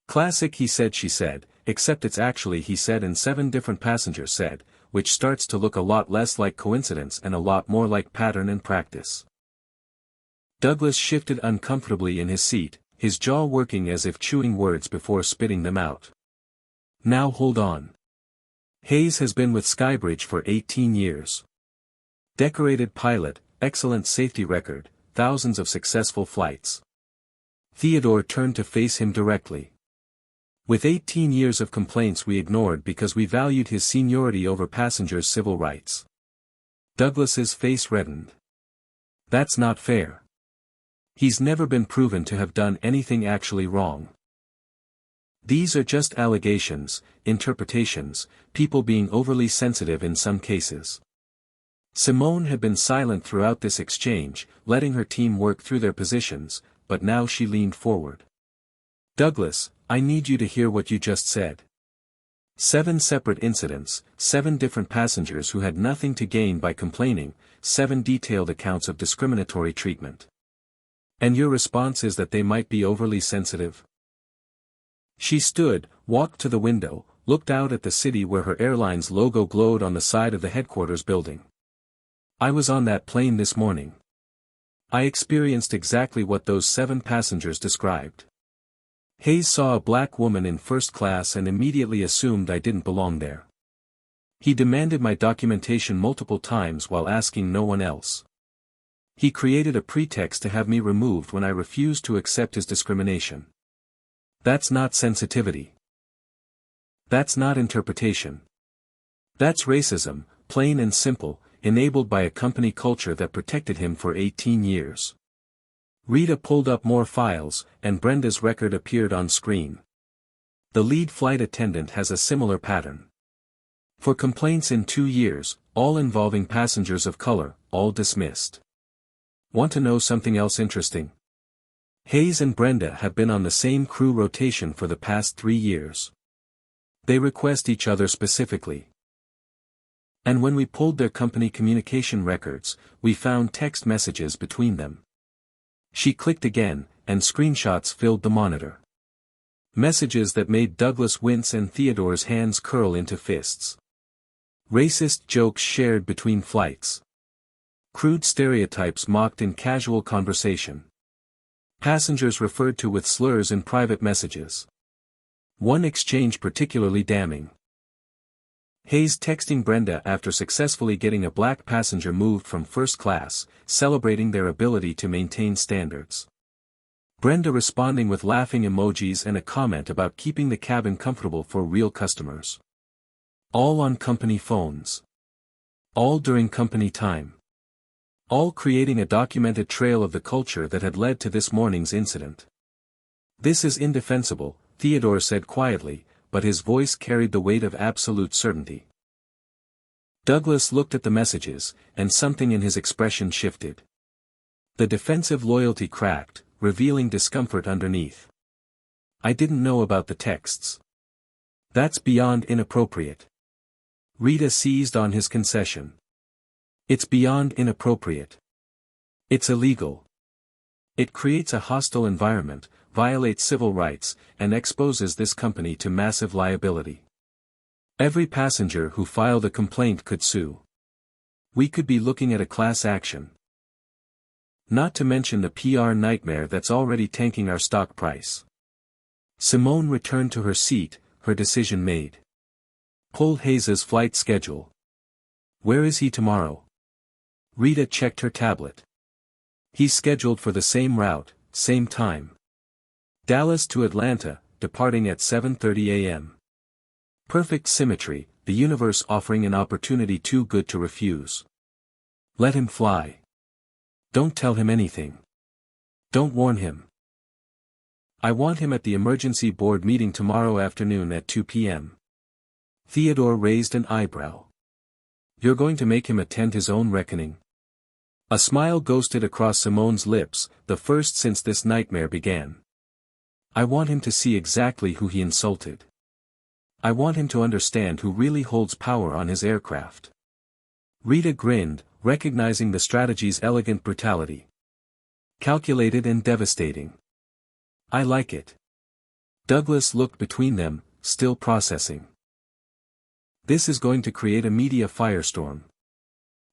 "Classic he said she said, except it's actually he said and 7 different passengers said, which starts to look a lot less like coincidence and a lot more like pattern and practice." Douglas shifted uncomfortably in his seat, his jaw working as if chewing words before spitting them out. "Now hold on. Hayes has been with Skybridge for 18 years. Decorated pilot, excellent safety record, thousands of successful flights. Theodore turned to face him directly. With 18 years of complaints we ignored because we valued his seniority over passengers' civil rights. Douglas's face reddened. That's not fair. He's never been proven to have done anything actually wrong. These are just allegations, interpretations, people being overly sensitive in some cases. Simone had been silent throughout this exchange, letting her team work through their positions, but now she leaned forward. Douglas, I need you to hear what you just said. 7 separate incidents, 7 different passengers who had nothing to gain by complaining, 7 detailed accounts of discriminatory treatment. And your response is that they might be overly sensitive? She stood, walked to the window, looked out at the city where her airline's logo glowed on the side of the headquarters building. I was on that plane this morning. I experienced exactly what those 7 passengers described. Hayes saw a black woman in first class and immediately assumed I didn't belong there. He demanded my documentation multiple times while asking no one else. He created a pretext to have me removed when I refused to accept his discrimination. That's not sensitivity. That's not interpretation. That's racism, plain and simple, enabled by a company culture that protected him for 18 years. Rita pulled up more files, and Brenda's record appeared on screen. The lead flight attendant has a similar pattern. For complaints in 2 years, all involving passengers of color, all dismissed. Want to know something else interesting? Hayes and Brenda have been on the same crew rotation for the past 3 years. They request each other specifically. And when we pulled their company communication records, we found text messages between them. She clicked again, and screenshots filled the monitor. Messages that made Douglas wince and Theodore's hands curl into fists. Racist jokes shared between flights. Crude stereotypes mocked in casual conversation. Passengers referred to with slurs in private messages. One exchange particularly damning. Hayes texting Brenda after successfully getting a black passenger moved from first class, celebrating their ability to maintain standards. Brenda responding with laughing emojis and a comment about keeping the cabin comfortable for real customers. All on company phones. All during company time. All creating a documented trail of the culture that had led to this morning's incident. This is indefensible, Theodore said quietly, but his voice carried the weight of absolute certainty. Douglas looked at the messages, and something in his expression shifted. The defensive loyalty cracked, revealing discomfort underneath. I didn't know about the texts. That's beyond inappropriate. Rita seized on his concession. It's beyond inappropriate. It's illegal. It creates a hostile environment, violates civil rights, and exposes this company to massive liability. Every passenger who filed a complaint could sue. We could be looking at a class action. Not to mention the PR nightmare that's already tanking our stock price. Simone returned to her seat, her decision made. Pull Hayes's flight schedule. Where is he tomorrow? Rita checked her tablet. He's scheduled for the same route, same time. Dallas to Atlanta, departing at 7:30 a.m. Perfect symmetry, the universe offering an opportunity too good to refuse. Let him fly. Don't tell him anything. Don't warn him. I want him at the emergency board meeting tomorrow afternoon at 2 p.m. Theodore raised an eyebrow. You're going to make him attend his own reckoning? A smile ghosted across Simone's lips, the first since this nightmare began. I want him to see exactly who he insulted. I want him to understand who really holds power on his aircraft. Rita grinned, recognizing the strategy's elegant brutality. Calculated and devastating. I like it. Douglas looked between them, still processing. This is going to create a media firestorm.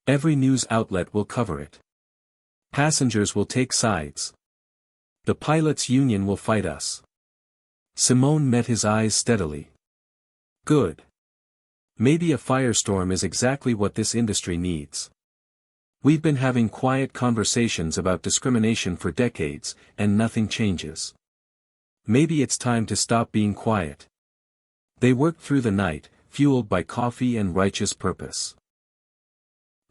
Every news outlet will cover it. Passengers will take sides. The pilots' union will fight us. Simone met his eyes steadily. Good. Maybe a firestorm is exactly what this industry needs. We've been having quiet conversations about discrimination for decades, and nothing changes. Maybe it's time to stop being quiet. They worked through the night, fueled by coffee and righteous purpose.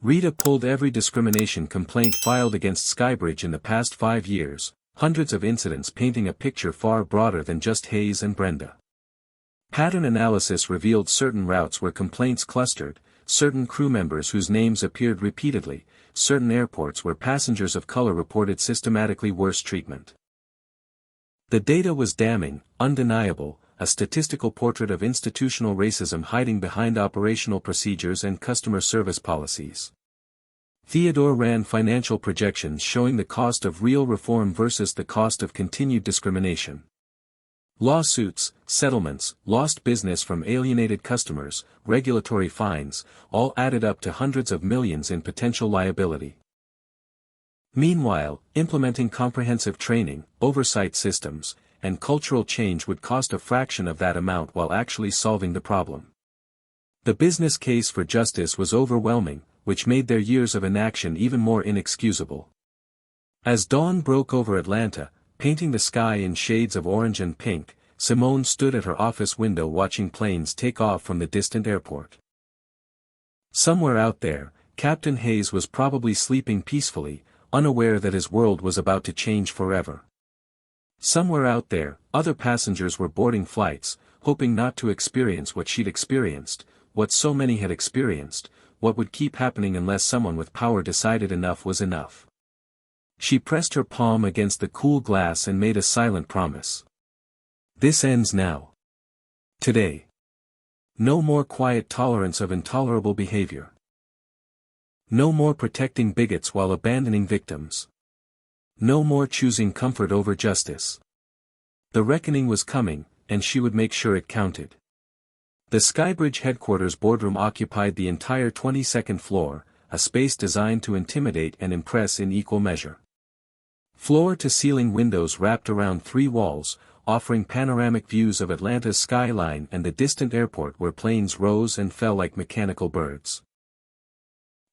Rita pulled every discrimination complaint filed against Skybridge in the past 5 years, hundreds of incidents painting a picture far broader than just Hayes and Brenda. Pattern analysis revealed certain routes where complaints clustered, certain crew members whose names appeared repeatedly, certain airports where passengers of color reported systematically worse treatment. The data was damning, undeniable, a statistical portrait of institutional racism hiding behind operational procedures and customer service policies. Theodore ran financial projections showing the cost of real reform versus the cost of continued discrimination. Lawsuits, settlements, lost business from alienated customers, regulatory fines, all added up to hundreds of millions in potential liability. Meanwhile, implementing comprehensive training, oversight systems, and cultural change would cost a fraction of that amount while actually solving the problem. The business case for justice was overwhelming, which made their years of inaction even more inexcusable. As dawn broke over Atlanta, painting the sky in shades of orange and pink, Simone stood at her office window watching planes take off from the distant airport. Somewhere out there, Captain Hayes was probably sleeping peacefully, unaware that his world was about to change forever. Somewhere out there, other passengers were boarding flights, hoping not to experience what she'd experienced, what so many had experienced, what would keep happening unless someone with power decided enough was enough. She pressed her palm against the cool glass and made a silent promise. This ends now. Today. No more quiet tolerance of intolerable behavior. No more protecting bigots while abandoning victims. No more choosing comfort over justice. The reckoning was coming, and she would make sure it counted. The Skybridge headquarters boardroom occupied the entire 22nd floor, a space designed to intimidate and impress in equal measure. Floor-to-ceiling windows wrapped around 3 walls, offering panoramic views of Atlanta's skyline and the distant airport where planes rose and fell like mechanical birds.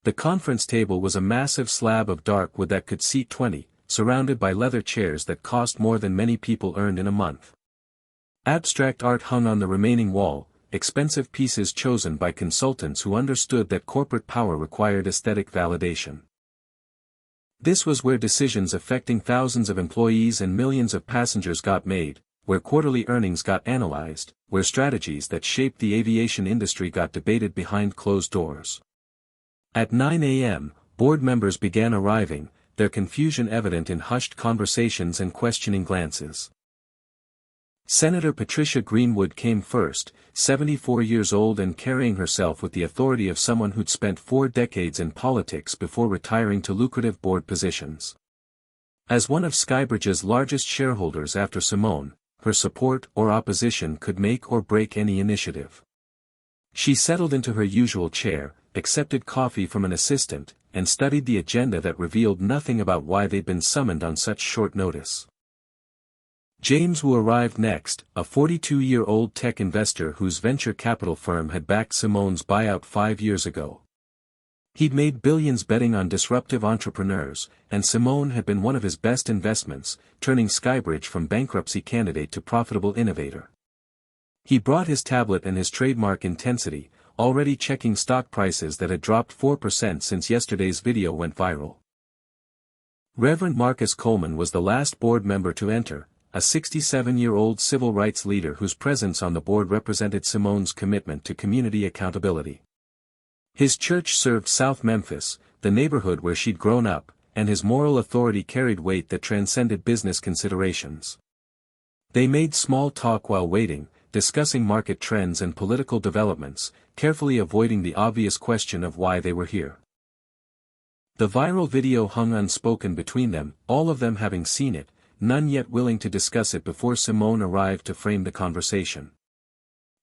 The conference table was a massive slab of dark wood that could seat 20, surrounded by leather chairs that cost more than many people earned in a month. Abstract art hung on the remaining wall, expensive pieces chosen by consultants who understood that corporate power required aesthetic validation. This was where decisions affecting thousands of employees and millions of passengers got made, where quarterly earnings got analyzed, where strategies that shaped the aviation industry got debated behind closed doors. At 9 a.m., board members began arriving, their confusion evident in hushed conversations and questioning glances. Senator Patricia Greenwood came first, 74 years old and carrying herself with the authority of someone who'd spent 4 decades in politics before retiring to lucrative board positions. As one of Skybridge's largest shareholders after Simone, her support or opposition could make or break any initiative. She settled into her usual chair, accepted coffee from an assistant, and studied the agenda that revealed nothing about why they'd been summoned on such short notice. James Wu arrived next, a 42-year-old tech investor whose venture capital firm had backed Simone's buyout 5 years ago. He'd made billions betting on disruptive entrepreneurs, and Simone had been one of his best investments, turning Skybridge from bankruptcy candidate to profitable innovator. He brought his tablet and his trademark intensity, already checking stock prices that had dropped 4% since yesterday's video went viral. Reverend Marcus Coleman was the last board member to enter, a 67-year-old civil rights leader whose presence on the board represented Simone's commitment to community accountability. His church served South Memphis, the neighborhood where she'd grown up, and his moral authority carried weight that transcended business considerations. They made small talk while waiting, discussing market trends and political developments, carefully avoiding the obvious question of why they were here. The viral video hung unspoken between them, all of them having seen it, none yet willing to discuss it before Simone arrived to frame the conversation.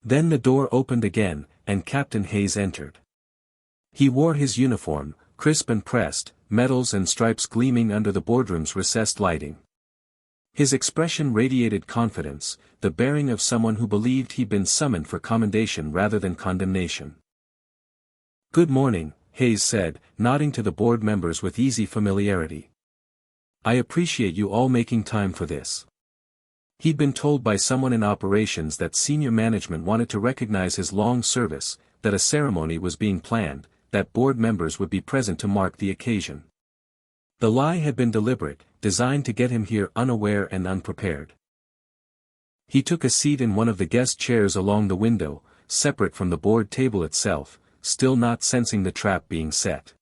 Then the door opened again, and Captain Hayes entered. He wore his uniform, crisp and pressed, medals and stripes gleaming under the boardroom's recessed lighting. His expression radiated confidence, the bearing of someone who believed he'd been summoned for commendation rather than condemnation. "Good morning, Hayes said, nodding to the board members with easy familiarity. I appreciate you all making time for this. He'd been told by someone in operations that senior management wanted to recognize his long service, that a ceremony was being planned, that board members would be present to mark the occasion. The lie had been deliberate, designed to get him here unaware and unprepared. He took a seat in one of the guest chairs along the window, separate from the board table itself, still not sensing the trap being set.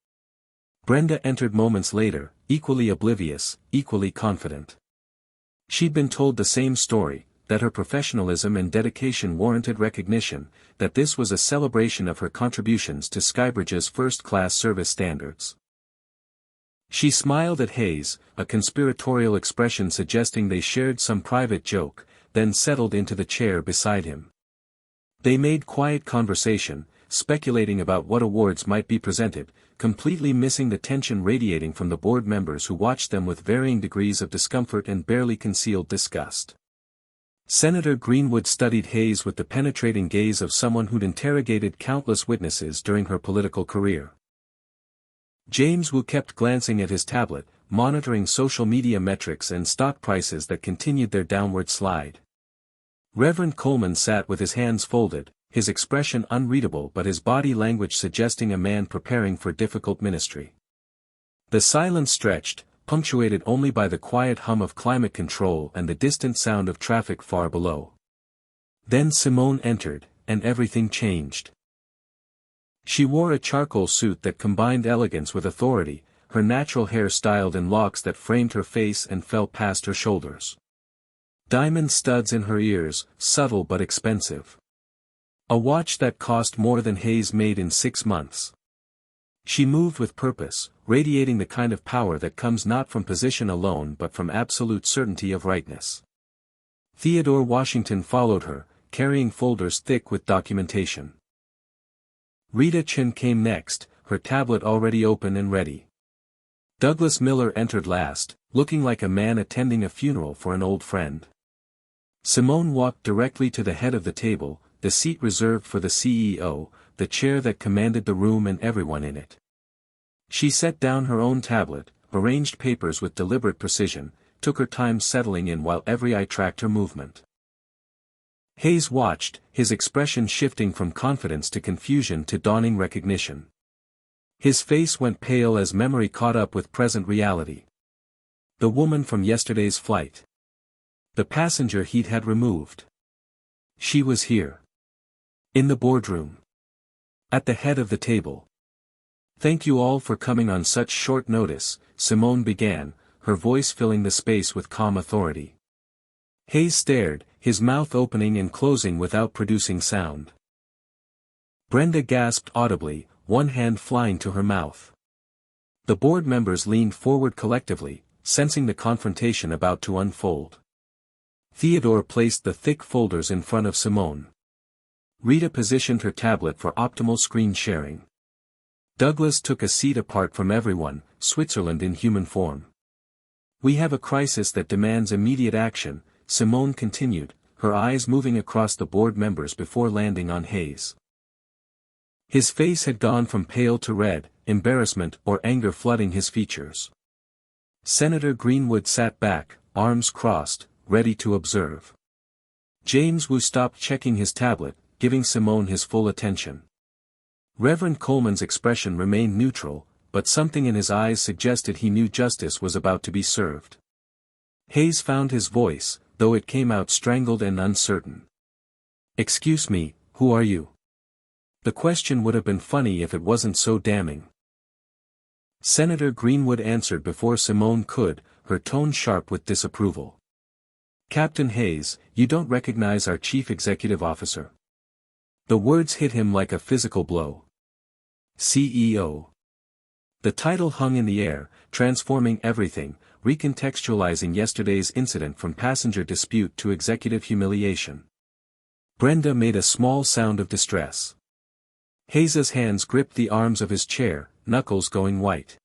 Brenda entered moments later, equally oblivious, equally confident. She'd been told the same story, that her professionalism and dedication warranted recognition, that this was a celebration of her contributions to Skybridge's first-class service standards. She smiled at Hayes, a conspiratorial expression suggesting they shared some private joke, then settled into the chair beside him. They made quiet conversation, speculating about what awards might be presented, completely missing the tension radiating from the board members who watched them with varying degrees of discomfort and barely concealed disgust. Senator Greenwood studied Hayes with the penetrating gaze of someone who'd interrogated countless witnesses during her political career. James Wu kept glancing at his tablet, monitoring social media metrics and stock prices that continued their downward slide. Reverend Coleman sat with his hands folded, his expression unreadable but his body language suggesting a man preparing for difficult ministry. The silence stretched, punctuated only by the quiet hum of climate control and the distant sound of traffic far below. Then Simone entered, and everything changed. She wore a charcoal suit that combined elegance with authority, her natural hair styled in locks that framed her face and fell past her shoulders. Diamond studs in her ears, subtle but expensive. A watch that cost more than Hayes made in 6 months. She moved with purpose, radiating the kind of power that comes not from position alone but from absolute certainty of rightness. Theodore Washington followed her, carrying folders thick with documentation. Rita Chin came next, her tablet already open and ready. Douglas Miller entered last, looking like a man attending a funeral for an old friend. Simone walked directly to the head of the table, the seat reserved for the CEO, the chair that commanded the room and everyone in it. She set down her own tablet, arranged papers with deliberate precision, took her time settling in while every eye tracked her movement. Hayes watched, his expression shifting from confidence to confusion to dawning recognition. His face went pale as memory caught up with present reality. The woman from yesterday's flight. The passenger he'd had removed. She was here. In the boardroom. At the head of the table. Thank you all for coming on such short notice, Simone began, her voice filling the space with calm authority. Hayes stared, his mouth opening and closing without producing sound. Brenda gasped audibly, one hand flying to her mouth. The board members leaned forward collectively, sensing the confrontation about to unfold. Theodore placed the thick folders in front of Simone. Rita positioned her tablet for optimal screen sharing. Douglas took a seat apart from everyone, Switzerland in human form. We have a crisis that demands immediate action, Simone continued, her eyes moving across the board members before landing on Hayes. His face had gone from pale to red, embarrassment or anger flooding his features. Senator Greenwood sat back, arms crossed, ready to observe. James Wu stopped checking his tablet, giving Simone his full attention. Reverend Coleman's expression remained neutral, but something in his eyes suggested he knew justice was about to be served. Hayes found his voice, though it came out strangled and uncertain. Excuse me, who are you? The question would have been funny if it wasn't so damning. Senator Greenwood answered before Simone could, her tone sharp with disapproval. Captain Hayes, you don't recognize our chief executive officer. The words hit him like a physical blow. CEO. The title hung in the air, transforming everything, recontextualizing yesterday's incident from passenger dispute to executive humiliation. Brenda made a small sound of distress. Hayes's hands gripped the arms of his chair, knuckles going white.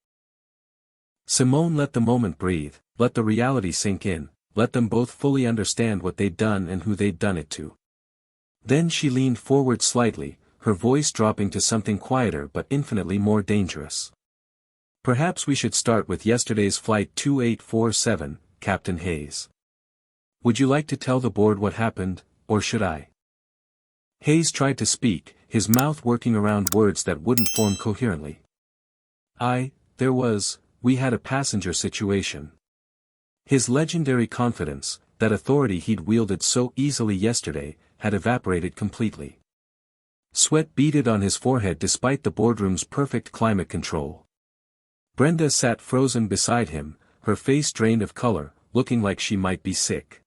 Simone let the moment breathe, let the reality sink in, let them both fully understand what they'd done and who they'd done it to. Then she leaned forward slightly, her voice dropping to something quieter but infinitely more dangerous. Perhaps we should start with yesterday's flight 2847, Captain Hayes. Would you like to tell the board what happened, or should I? Hayes tried to speak, his mouth working around words that wouldn't form coherently. We had a passenger situation. His legendary confidence, that authority he'd wielded so easily yesterday, had evaporated completely. Sweat beaded on his forehead despite the boardroom's perfect climate control. Brenda sat frozen beside him, her face drained of color, looking like she might be sick.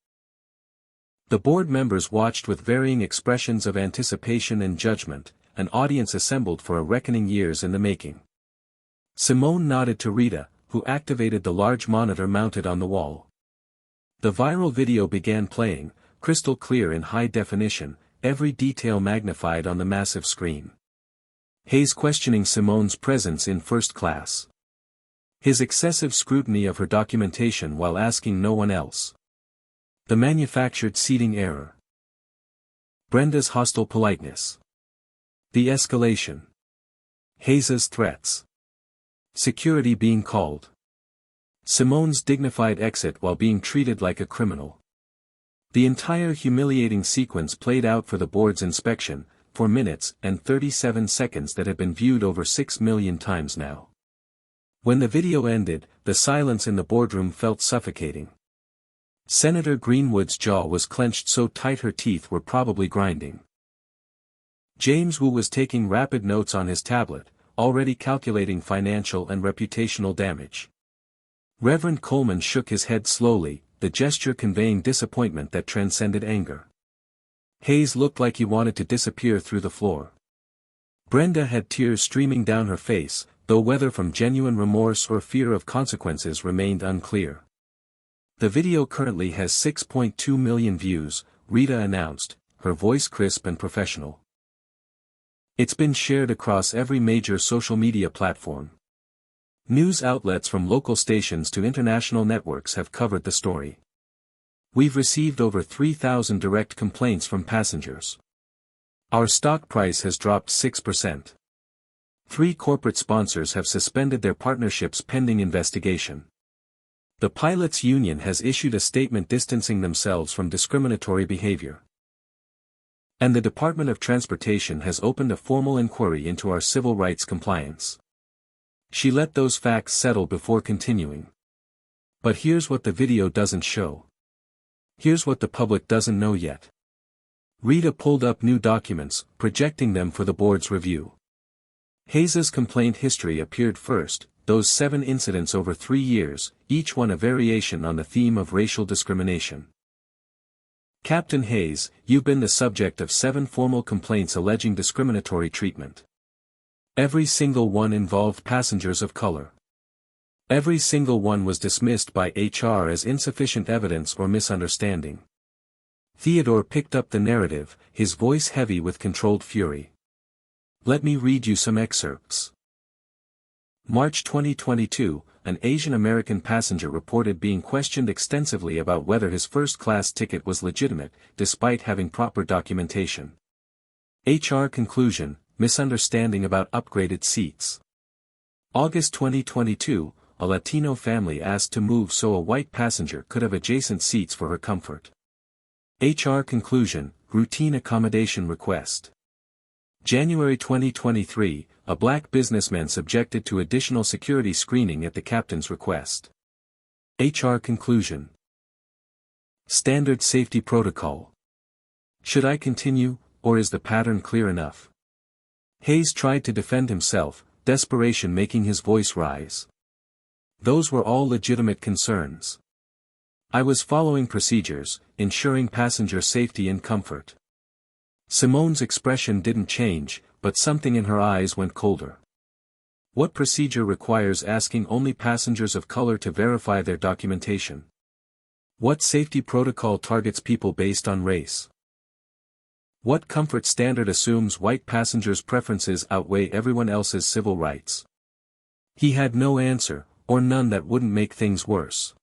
The board members watched with varying expressions of anticipation and judgment, an audience assembled for a reckoning years in the making. Simone nodded to Rita, who activated the large monitor mounted on the wall. The viral video began playing, crystal clear in high definition, every detail magnified on the massive screen. Hayes questioning Simone's presence in first class. His excessive scrutiny of her documentation while asking no one else. The manufactured seating error. Brenda's hostile politeness. The escalation. Hayes's threats. Security being called. Simone's dignified exit while being treated like a criminal. The entire humiliating sequence played out for the board's inspection, for minutes and 37 seconds that had been viewed over 6 million times now. When the video ended, the silence in the boardroom felt suffocating. Senator Greenwood's jaw was clenched so tight her teeth were probably grinding. James Wu was taking rapid notes on his tablet, already calculating financial and reputational damage. Reverend Coleman shook his head slowly, the gesture conveying disappointment that transcended anger. Hayes looked like he wanted to disappear through the floor. Brenda had tears streaming down her face, though whether from genuine remorse or fear of consequences remained unclear. The video currently has 6.2 million views, Rita announced, her voice crisp and professional. It's been shared across every major social media platform. News outlets from local stations to international networks have covered the story. We've received over 3,000 direct complaints from passengers. Our stock price has dropped 6%. 3 corporate sponsors have suspended their partnerships pending investigation. The pilots' union has issued a statement distancing themselves from discriminatory behavior. And the Department of Transportation has opened a formal inquiry into our civil rights compliance. She let those facts settle before continuing. But here's what the video doesn't show. Here's what the public doesn't know yet. Rita pulled up new documents, projecting them for the board's review. Hayes's complaint history appeared first, those 7 incidents over 3 years, each one a variation on the theme of racial discrimination. Captain Hayes, you've been the subject of 7 formal complaints alleging discriminatory treatment. Every single one involved passengers of color. Every single one was dismissed by HR as insufficient evidence or misunderstanding. Theodore picked up the narrative, his voice heavy with controlled fury. Let me read you some excerpts. March 2022, an Asian American passenger reported being questioned extensively about whether his first-class ticket was legitimate, despite having proper documentation. HR conclusion, misunderstanding about upgraded seats. August 2022, a Latino family asked to move so a white passenger could have adjacent seats for her comfort. HR conclusion, routine accommodation request. January 2023, a black businessman subjected to additional security screening at the captain's request. HR conclusion. Standard safety protocol. Should I continue, or is the pattern clear enough? Hayes tried to defend himself, desperation making his voice rise. Those were all legitimate concerns. I was following procedures, ensuring passenger safety and comfort. Simone's expression didn't change, but something in her eyes went colder. What procedure requires asking only passengers of color to verify their documentation? What safety protocol targets people based on race? What comfort standard assumes white passengers' preferences outweigh everyone else's civil rights? He had no answer, or none that wouldn't make things worse.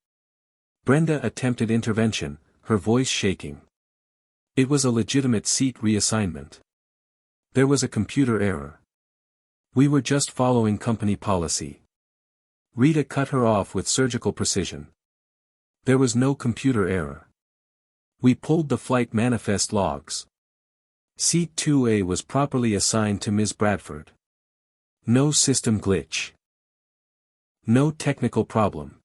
Brenda attempted intervention, her voice shaking. It was a legitimate seat reassignment. There was a computer error. We were just following company policy. Rita cut her off with surgical precision. There was no computer error. We pulled the flight manifest logs. Seat 2A was properly assigned to Ms. Bradford. No system glitch. No technical problem.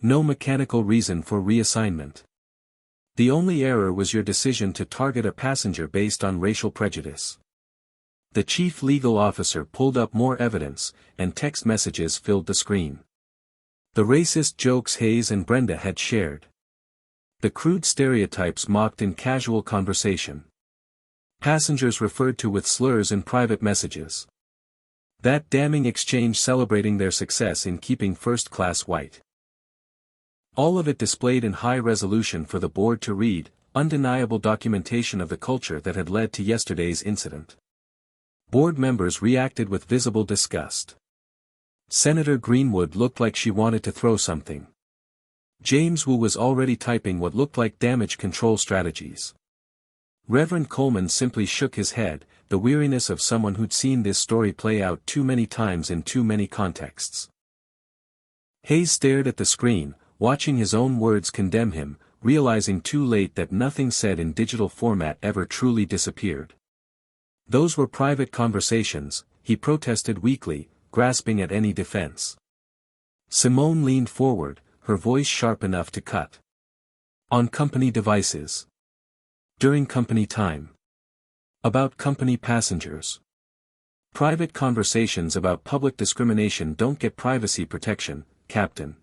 No mechanical reason for reassignment. The only error was your decision to target a passenger based on racial prejudice. The chief legal officer pulled up more evidence, and text messages filled the screen. The racist jokes Hayes and Brenda had shared. The crude stereotypes mocked in casual conversation. Passengers referred to with slurs in private messages. That damning exchange celebrating their success in keeping first class white. All of it displayed in high resolution for the board to read, undeniable documentation of the culture that had led to yesterday's incident. Board members reacted with visible disgust. Senator Greenwood looked like she wanted to throw something. James Wu was already typing what looked like damage control strategies. Reverend Coleman simply shook his head, the weariness of someone who'd seen this story play out too many times in too many contexts. Hayes stared at the screen, watching his own words condemn him, realizing too late that nothing said in digital format ever truly disappeared. Those were private conversations, he protested weakly, grasping at any defense. Simone leaned forward, her voice sharp enough to cut. On company devices. During company time. About company passengers. Private conversations about public discrimination don't get privacy protection, Captain.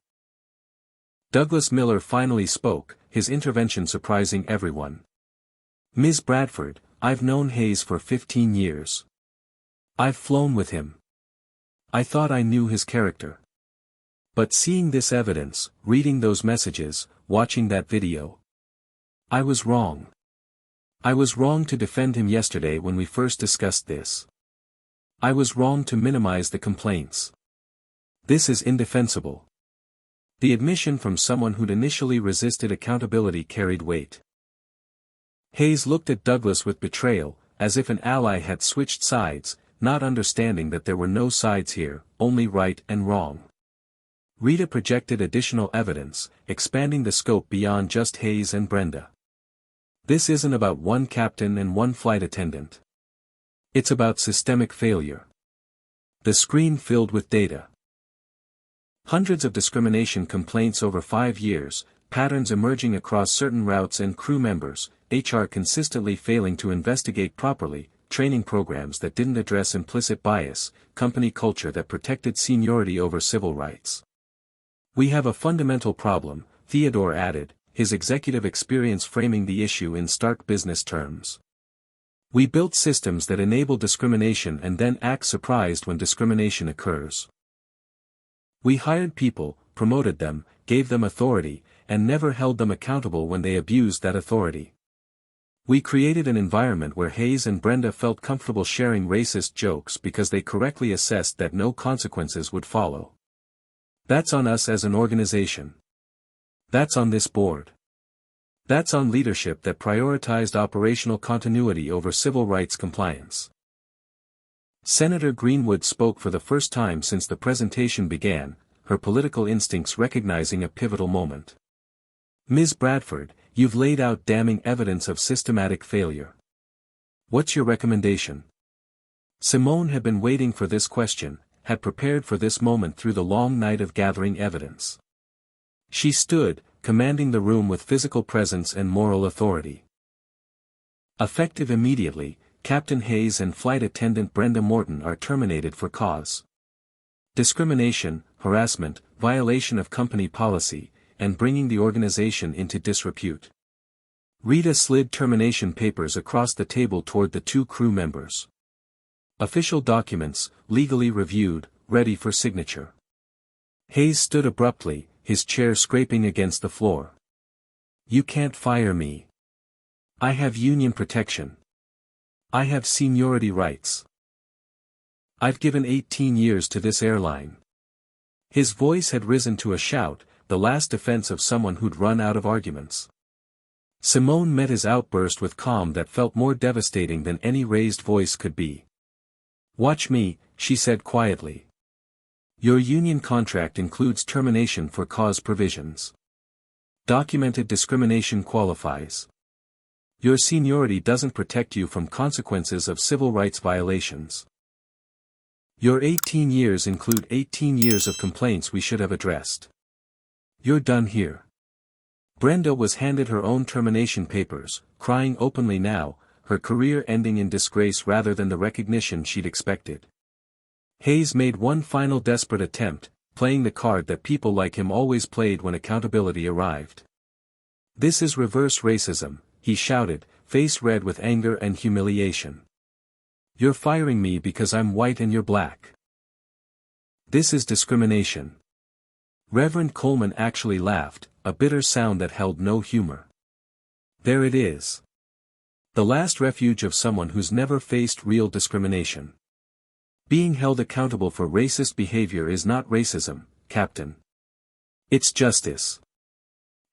Douglas Miller finally spoke, his intervention surprising everyone. Ms. Bradford, I've known Hayes for 15 years. I've flown with him. I thought I knew his character. But seeing this evidence, reading those messages, watching that video. I was wrong. I was wrong to defend him yesterday when we first discussed this. I was wrong to minimize the complaints. This is indefensible. The admission from someone who'd initially resisted accountability carried weight. Hayes looked at Douglas with betrayal, as if an ally had switched sides, not understanding that there were no sides here, only right and wrong. Rita projected additional evidence, expanding the scope beyond just Hayes and Brenda. This isn't about one captain and one flight attendant. It's about systemic failure. The screen filled with data. Hundreds of discrimination complaints over 5 years, patterns emerging across certain routes and crew members, HR consistently failing to investigate properly, training programs that didn't address implicit bias, company culture that protected seniority over civil rights. We have a fundamental problem, Theodore added, his executive experience framing the issue in stark business terms. We built systems that enable discrimination and then act surprised when discrimination occurs. We hired people, promoted them, gave them authority, and never held them accountable when they abused that authority. We created an environment where Hayes and Brenda felt comfortable sharing racist jokes because they correctly assessed that no consequences would follow. That's on us as an organization. That's on this board. That's on leadership that prioritized operational continuity over civil rights compliance. Senator Greenwood spoke for the first time since the presentation began, her political instincts recognizing a pivotal moment. Ms. Bradford, you've laid out damning evidence of systematic failure. What's your recommendation? Simone had been waiting for this question, had prepared for this moment through the long night of gathering evidence. She stood, commanding the room with physical presence and moral authority. Effective immediately, Captain Hayes and Flight Attendant Brenda Morton are terminated for cause. Discrimination, harassment, violation of company policy, and bringing the organization into disrepute. Rita slid termination papers across the table toward the 2 crew members. Official documents, legally reviewed, ready for signature. Hayes stood abruptly, his chair scraping against the floor. You can't fire me. I have union protection. I have seniority rights. I've given 18 years to this airline. His voice had risen to a shout, the last defense of someone who'd run out of arguments. Simone met his outburst with calm that felt more devastating than any raised voice could be. "Watch me," she said quietly. "Your union contract includes termination for cause provisions. Documented discrimination qualifies. Your seniority doesn't protect you from consequences of civil rights violations. Your 18 years include 18 years of complaints we should have addressed. You're done here." Brenda was handed her own termination papers, crying openly now, her career ending in disgrace rather than the recognition she'd expected. Hayes made one final desperate attempt, playing the card that people like him always played when accountability arrived. "This is reverse racism," he shouted, face red with anger and humiliation. "You're firing me because I'm white and you're black. This is discrimination." Reverend Coleman actually laughed, a bitter sound that held no humor. "There it is. The last refuge of someone who's never faced real discrimination. Being held accountable for racist behavior is not racism, Captain. It's justice."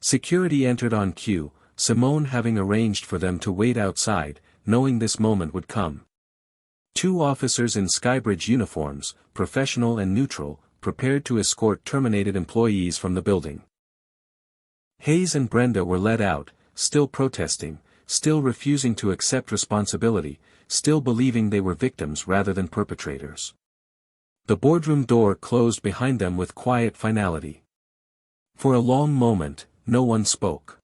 Security entered on cue, Simone having arranged for them to wait outside, knowing this moment would come. Two officers in Skybridge uniforms, professional and neutral, prepared to escort terminated employees from the building. Hayes and Brenda were led out, still protesting, still refusing to accept responsibility, still believing they were victims rather than perpetrators. The boardroom door closed behind them with quiet finality. For a long moment, no one spoke.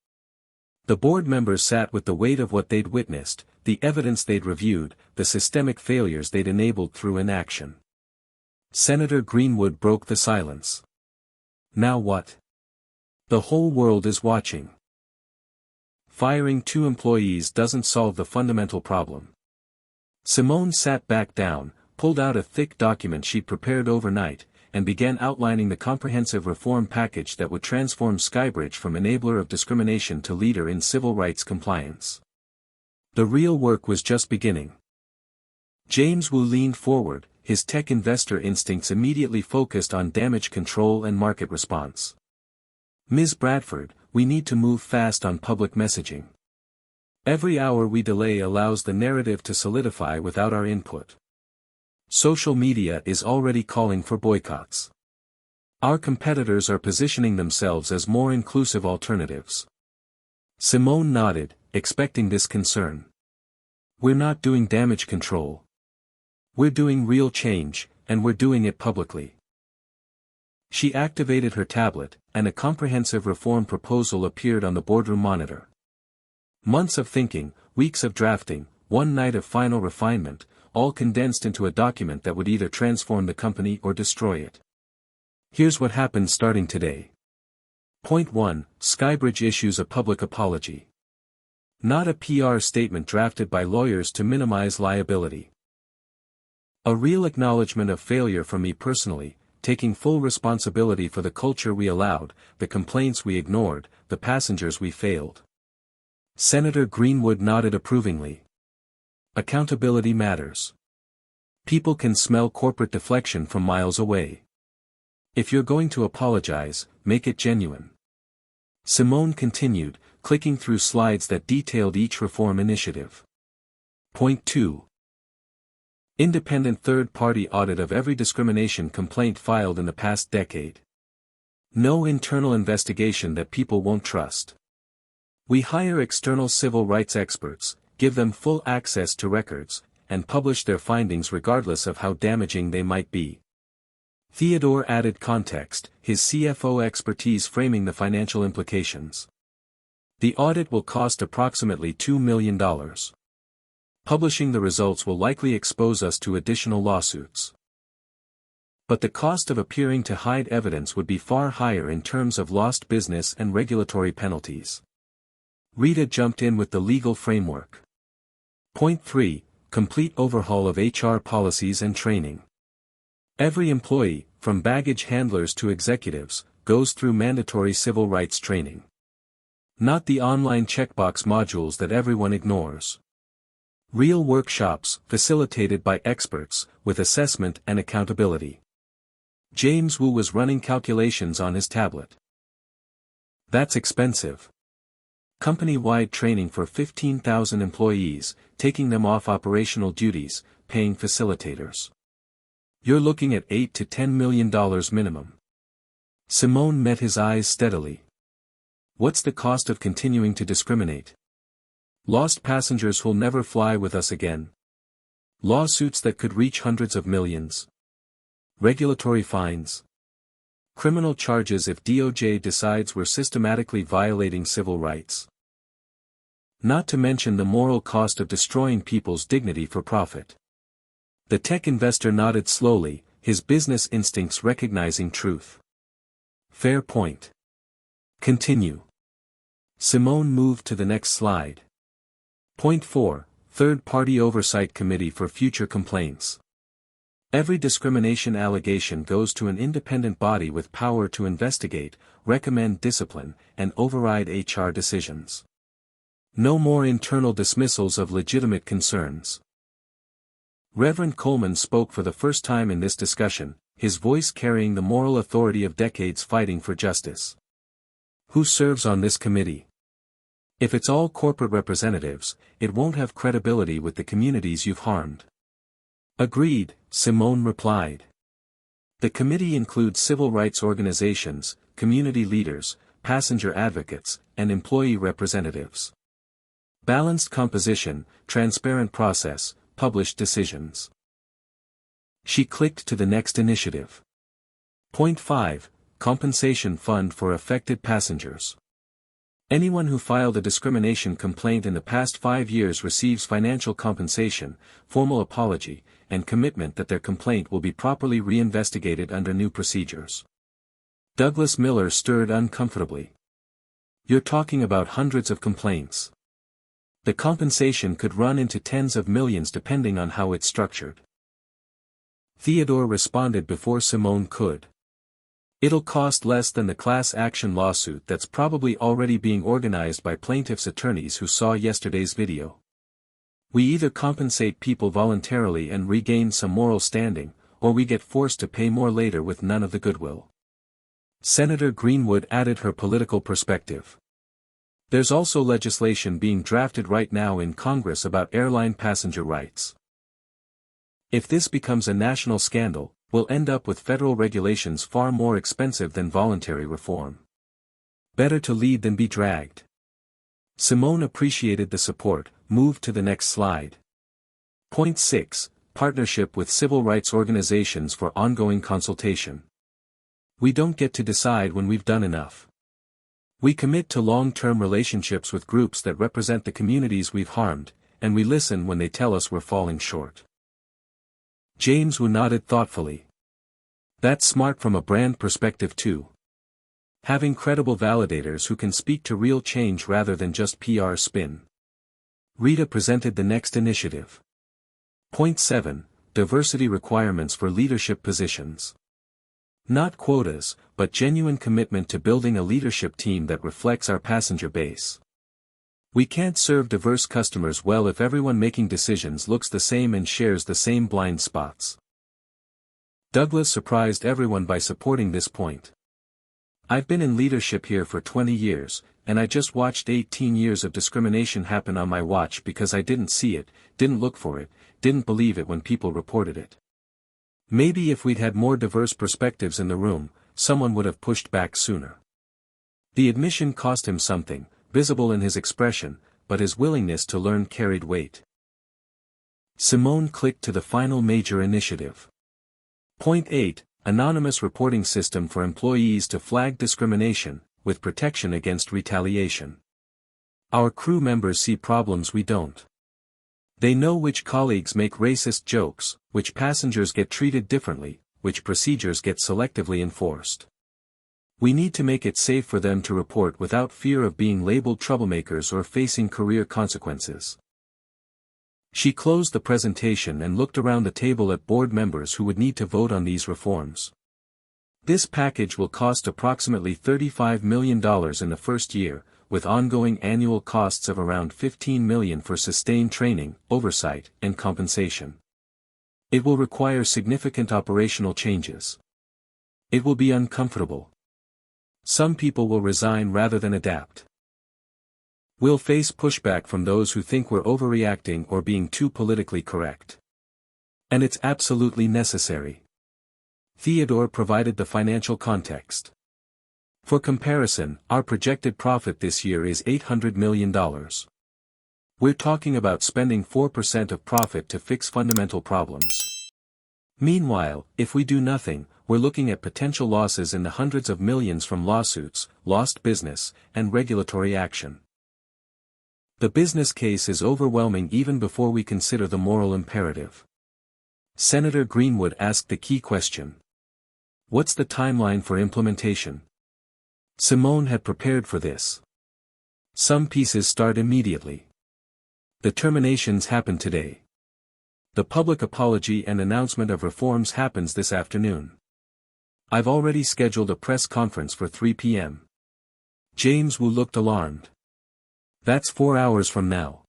The board members sat with the weight of what they'd witnessed, the evidence they'd reviewed, the systemic failures they'd enabled through inaction. Senator Greenwood broke the silence. "Now what? The whole world is watching. Firing 2 employees doesn't solve the fundamental problem." Simone sat back down, pulled out a thick document she'd prepared overnight, and began outlining the comprehensive reform package that would transform Skybridge from enabler of discrimination to leader in civil rights compliance. The real work was just beginning. James Wu leaned forward, his tech investor instincts immediately focused on damage control and market response. "Ms. Bradford, we need to move fast on public messaging. Every hour we delay allows the narrative to solidify without our input. Social media is already calling for boycotts. Our competitors are positioning themselves as more inclusive alternatives." Simone nodded, expecting this concern. "We're not doing damage control. We're doing real change, and we're doing it publicly." She activated her tablet, and a comprehensive reform proposal appeared on the boardroom monitor. Months of thinking, weeks of drafting, one night of final refinement, all condensed into a document that would either transform the company or destroy it. Here's what happened starting today. Point 1, Skybridge issues a public apology. Not a PR statement drafted by lawyers to minimize liability. A real acknowledgement of failure from me personally, taking full responsibility for the culture we allowed, the complaints we ignored, the passengers we failed. Senator Greenwood nodded approvingly. Accountability matters. People can smell corporate deflection from miles away. If you're going to apologize, make it genuine. Simone continued, clicking through slides that detailed each reform initiative. Point 2. Independent third-party audit of every discrimination complaint filed in the past decade. No internal investigation that people won't trust. We hire external civil rights experts, give them full access to records, and publish their findings regardless of how damaging they might be. Theodore added context, his CFO expertise framing the financial implications. The audit will cost approximately $2 million. Publishing the results will likely expose us to additional lawsuits. But the cost of appearing to hide evidence would be far higher in terms of lost business and regulatory penalties. Rita jumped in with the legal framework. Point 3, complete overhaul of HR policies and training. Every employee, from baggage handlers to executives, goes through mandatory civil rights training. Not the online checkbox modules that everyone ignores. Real workshops, facilitated by experts, with assessment and accountability. James Wu was running calculations on his tablet. That's expensive. Company-wide training for 15,000 employees, taking them off operational duties, paying facilitators. You're looking at $8 to $10 million minimum. Simone met his eyes steadily. What's the cost of continuing to discriminate? Lost passengers who'll never fly with us again. Lawsuits that could reach hundreds of millions. Regulatory fines. Criminal charges if DOJ decides we're systematically violating civil rights. Not to mention the moral cost of destroying people's dignity for profit. The tech investor nodded slowly, his business instincts recognizing truth. Fair point. Continue. Simone moved to the next slide. Point 4, Third-Party Oversight Committee for Future Complaints. Every discrimination allegation goes to an independent body with power to investigate, recommend discipline, and override HR decisions. No more internal dismissals of legitimate concerns. Reverend Coleman spoke for the first time in this discussion, his voice carrying the moral authority of decades fighting for justice. Who serves on this committee? If it's all corporate representatives, it won't have credibility with the communities you've harmed. Agreed, Simone replied. The committee includes civil rights organizations, community leaders, passenger advocates, and employee representatives. Balanced composition, transparent process, published decisions. She clicked to the next initiative. Point 5, Compensation Fund for Affected Passengers. Anyone who filed a discrimination complaint in the past 5 years receives financial compensation, formal apology, and commitment that their complaint will be properly reinvestigated under new procedures. Douglas Miller stirred uncomfortably. You're talking about hundreds of complaints. The compensation could run into tens of millions depending on how it's structured. Theodore responded before Simone could. It'll cost less than the class action lawsuit that's probably already being organized by plaintiffs' attorneys who saw yesterday's video. We either compensate people voluntarily and regain some moral standing, or we get forced to pay more later with none of the goodwill. Senator Greenwood added her political perspective. There's also legislation being drafted right now in Congress about airline passenger rights. If this becomes a national scandal, we'll end up with federal regulations far more expensive than voluntary reform. Better to lead than be dragged. Simone appreciated the support, moved to the next slide. Point 6, Partnership with civil rights organizations for ongoing consultation. We don't get to decide when we've done enough. We commit to long-term relationships with groups that represent the communities we've harmed, and we listen when they tell us we're falling short. James Wu nodded thoughtfully. That's smart from a brand perspective too. Having credible validators who can speak to real change rather than just PR spin. Rita presented the next initiative. Point 7, Diversity requirements for leadership positions. Not quotas, but genuine commitment to building a leadership team that reflects our passenger base. We can't serve diverse customers well if everyone making decisions looks the same and shares the same blind spots. Douglas surprised everyone by supporting this point. I've been in leadership here for 20 years, and I just watched 18 years of discrimination happen on my watch because I didn't see it, didn't look for it, didn't believe it when people reported it. Maybe if we'd had more diverse perspectives in the room, someone would have pushed back sooner. The admission cost him something, visible in his expression, but his willingness to learn carried weight. Simone clicked to the final major initiative. Point 8, Anonymous reporting system for employees to flag discrimination, with protection against retaliation. Our crew members see problems we don't. They know which colleagues make racist jokes, which passengers get treated differently, which procedures get selectively enforced. We need to make it safe for them to report without fear of being labeled troublemakers or facing career consequences. She closed the presentation and looked around the table at board members who would need to vote on these reforms. This package will cost approximately $35 million in the first year, with ongoing annual costs of around $15 million for sustained training, oversight, and compensation. It will require significant operational changes. It will be uncomfortable. Some people will resign rather than adapt. We'll face pushback from those who think we're overreacting or being too politically correct. And it's absolutely necessary. Theodore provided the financial context. For comparison, our projected profit this year is $800 million. We're talking about spending 4% of profit to fix fundamental problems. Meanwhile, if we do nothing, we're looking at potential losses in the hundreds of millions from lawsuits, lost business, and regulatory action. The business case is overwhelming even before we consider the moral imperative. Senator Greenwood asked the key question. What's the timeline for implementation? Simone had prepared for this. Some pieces start immediately. The terminations happen today. The public apology and announcement of reforms happens this afternoon. I've already scheduled a press conference for 3 p.m. James Wu looked alarmed. That's 4 hours from now.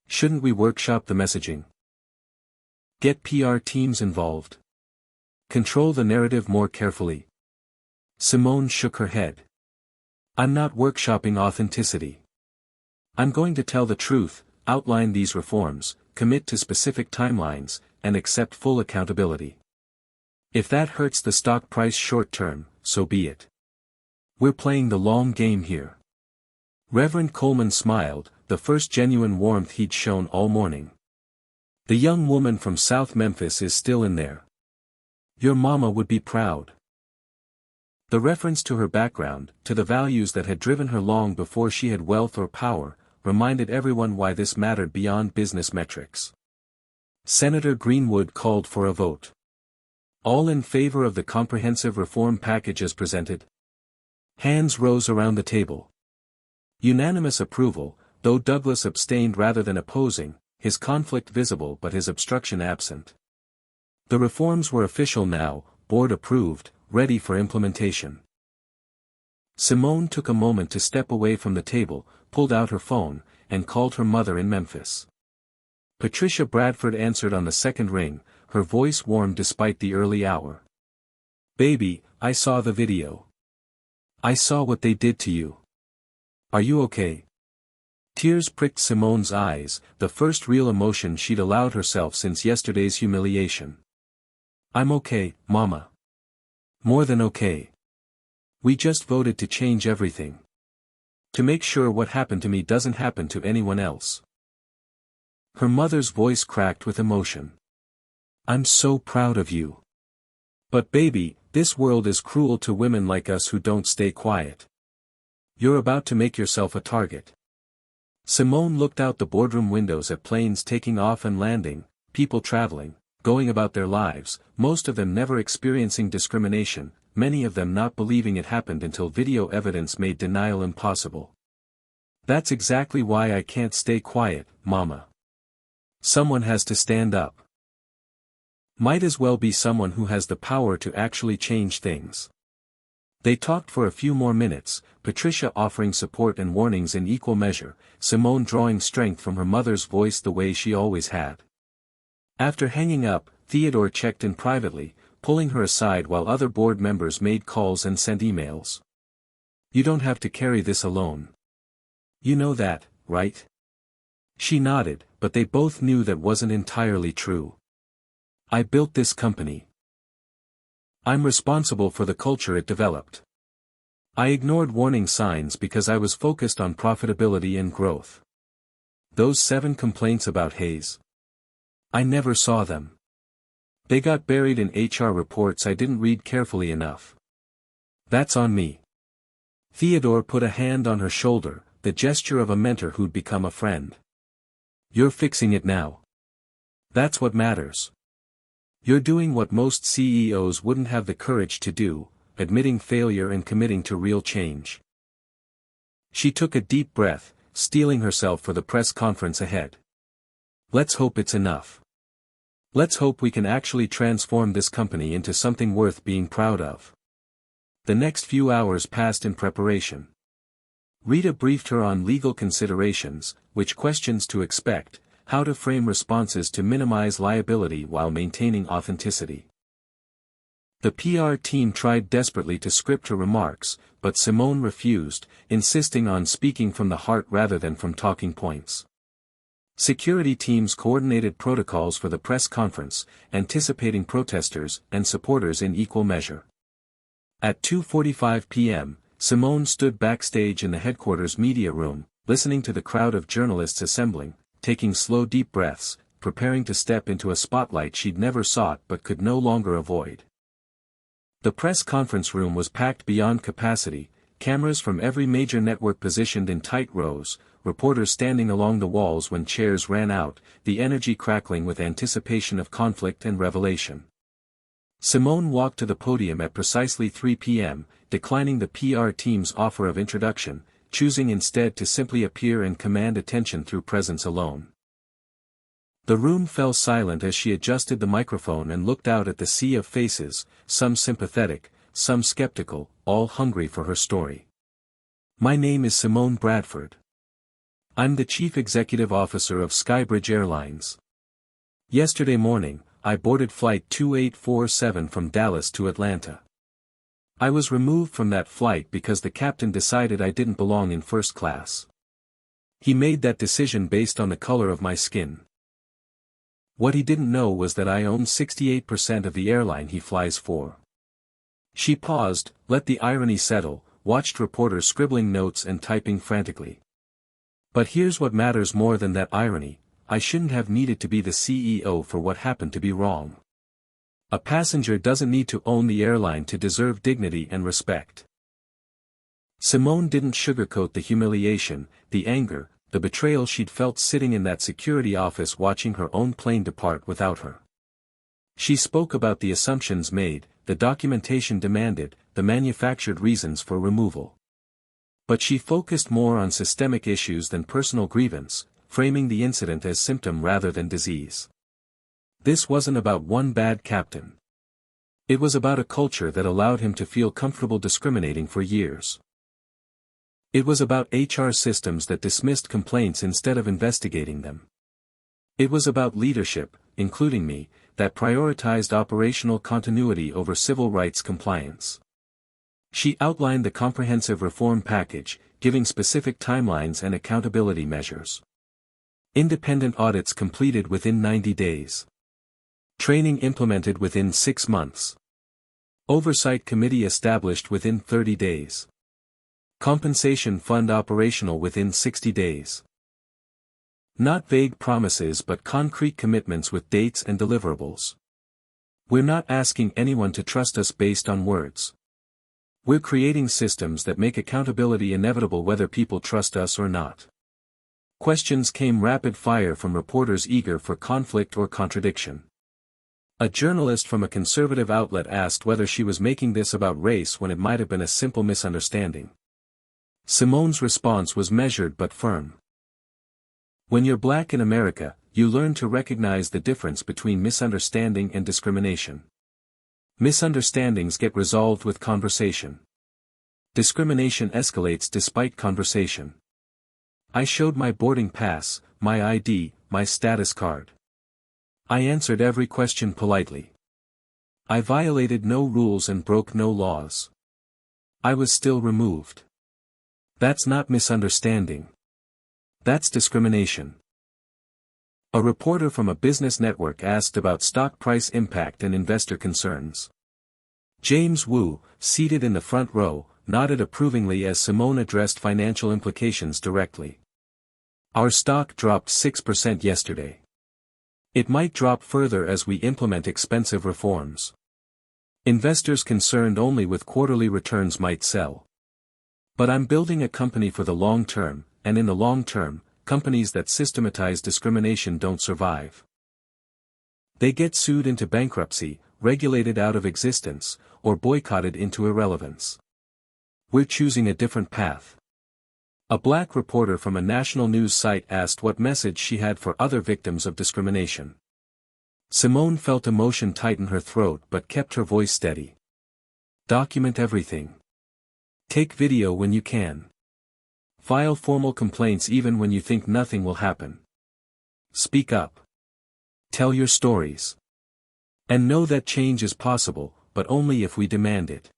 Shouldn't we workshop the messaging? Get PR teams involved. Control the narrative more carefully. Simone shook her head. I'm not workshopping authenticity. I'm going to tell the truth, outline these reforms, commit to specific timelines, and accept full accountability. If that hurts the stock price short term, so be it. We're playing the long game here. Reverend Coleman smiled, the first genuine warmth he'd shown all morning. The young woman from South Memphis is still in there. Your mama would be proud. The reference to her background, to the values that had driven her long before she had wealth or power, reminded everyone why this mattered beyond business metrics. Senator Greenwood called for a vote. All in favor of the comprehensive reform package as presented? Hands rose around the table. Unanimous approval, though Douglas abstained rather than opposing, his conflict visible but his obstruction absent. The reforms were official now, board approved, ready for implementation. Simone took a moment to step away from the table, pulled out her phone, and called her mother in Memphis. Patricia Bradford answered on the second ring, her voice warm despite the early hour. Baby, I saw the video. I saw what they did to you. Are you okay? Tears pricked Simone's eyes, the first real emotion she'd allowed herself since yesterday's humiliation. I'm okay, Mama. More than okay. We just voted to change everything. To make sure what happened to me doesn't happen to anyone else. Her mother's voice cracked with emotion. I'm so proud of you. But baby, this world is cruel to women like us who don't stay quiet. You're about to make yourself a target. Simone looked out the boardroom windows at planes taking off and landing, people traveling, going about their lives, most of them never experiencing discrimination, many of them not believing it happened until video evidence made denial impossible. That's exactly why I can't stay quiet, Mama. Someone has to stand up. Might as well be someone who has the power to actually change things. They talked for a few more minutes, Patricia offering support and warnings in equal measure, Simone drawing strength from her mother's voice the way she always had. After hanging up, Theodore checked in privately, pulling her aside while other board members made calls and sent emails. You don't have to carry this alone. You know that, right? She nodded, but they both knew that wasn't entirely true. I built this company. I'm responsible for the culture it developed. I ignored warning signs because I was focused on profitability and growth. Those 7 complaints about Hayes. I never saw them. They got buried in HR reports I didn't read carefully enough. That's on me. Theodore put a hand on her shoulder, the gesture of a mentor who'd become a friend. You're fixing it now. That's what matters. You're doing what most CEOs wouldn't have the courage to do, admitting failure and committing to real change. She took a deep breath, steeling herself for the press conference ahead. Let's hope it's enough. Let's hope we can actually transform this company into something worth being proud of. The next few hours passed in preparation. Rita briefed her on legal considerations, which questions to expect, how to frame responses to minimize liability while maintaining authenticity. The PR team tried desperately to script her remarks, but Simone refused, insisting on speaking from the heart rather than from talking points. Security teams coordinated protocols for the press conference, anticipating protesters and supporters in equal measure. At 2:45 p.m., Simone stood backstage in the headquarters media room, listening to the crowd of journalists assembling, taking slow deep breaths, preparing to step into a spotlight she'd never sought but could no longer avoid. The press conference room was packed beyond capacity, cameras from every major network positioned in tight rows, reporters standing along the walls when chairs ran out, the energy crackling with anticipation of conflict and revelation. Simone walked to the podium at precisely 3 p.m., declining the PR team's offer of introduction, choosing instead to simply appear and command attention through presence alone. The room fell silent as she adjusted the microphone and looked out at the sea of faces, some sympathetic, some skeptical, all hungry for her story. My name is Simone Bradford. I'm the Chief Executive Officer of Skybridge Airlines. Yesterday morning, I boarded Flight 2847 from Dallas to Atlanta. I was removed from that flight because the captain decided I didn't belong in first class. He made that decision based on the color of my skin. What he didn't know was that I own 68% of the airline he flies for. She paused, let the irony settle, watched reporters scribbling notes and typing frantically. But here's what matters more than that irony: I shouldn't have needed to be the CEO for what happened to be wrong. A passenger doesn't need to own the airline to deserve dignity and respect. Simone didn't sugarcoat the humiliation, the anger, the betrayal she'd felt sitting in that security office watching her own plane depart without her. She spoke about the assumptions made, the documentation demanded, the manufactured reasons for removal. But she focused more on systemic issues than personal grievance, framing the incident as symptom rather than disease. This wasn't about one bad captain. It was about a culture that allowed him to feel comfortable discriminating for years. It was about HR systems that dismissed complaints instead of investigating them. It was about leadership, including me, that prioritized operational continuity over civil rights compliance. She outlined the comprehensive reform package, giving specific timelines and accountability measures. Independent audits completed within 90 days. Training implemented within 6 months. Oversight committee established within 30 days. Compensation fund operational within 60 days. Not vague promises but concrete commitments with dates and deliverables. We're not asking anyone to trust us based on words. We're creating systems that make accountability inevitable whether people trust us or not. Questions came rapid fire from reporters eager for conflict or contradiction. A journalist from a conservative outlet asked whether she was making this about race when it might have been a simple misunderstanding. Simone's response was measured but firm. When you're black in America, you learn to recognize the difference between misunderstanding and discrimination. Misunderstandings get resolved with conversation. Discrimination escalates despite conversation. I showed my boarding pass, my ID, my status card. I answered every question politely. I violated no rules and broke no laws. I was still removed. That's not misunderstanding. That's discrimination. A reporter from a business network asked about stock price impact and investor concerns. James Wu, seated in the front row, nodded approvingly as Simone addressed financial implications directly. Our stock dropped 6% yesterday. It might drop further as we implement expensive reforms. Investors concerned only with quarterly returns might sell. But I'm building a company for the long term, and in the long term, companies that systematize discrimination don't survive. They get sued into bankruptcy, regulated out of existence, or boycotted into irrelevance. We're choosing a different path. A black reporter from a national news site asked what message she had for other victims of discrimination. Simone felt emotion tighten her throat but kept her voice steady. Document everything. Take video when you can. File formal complaints even when you think nothing will happen. Speak up. Tell your stories. And know that change is possible, but only if we demand it.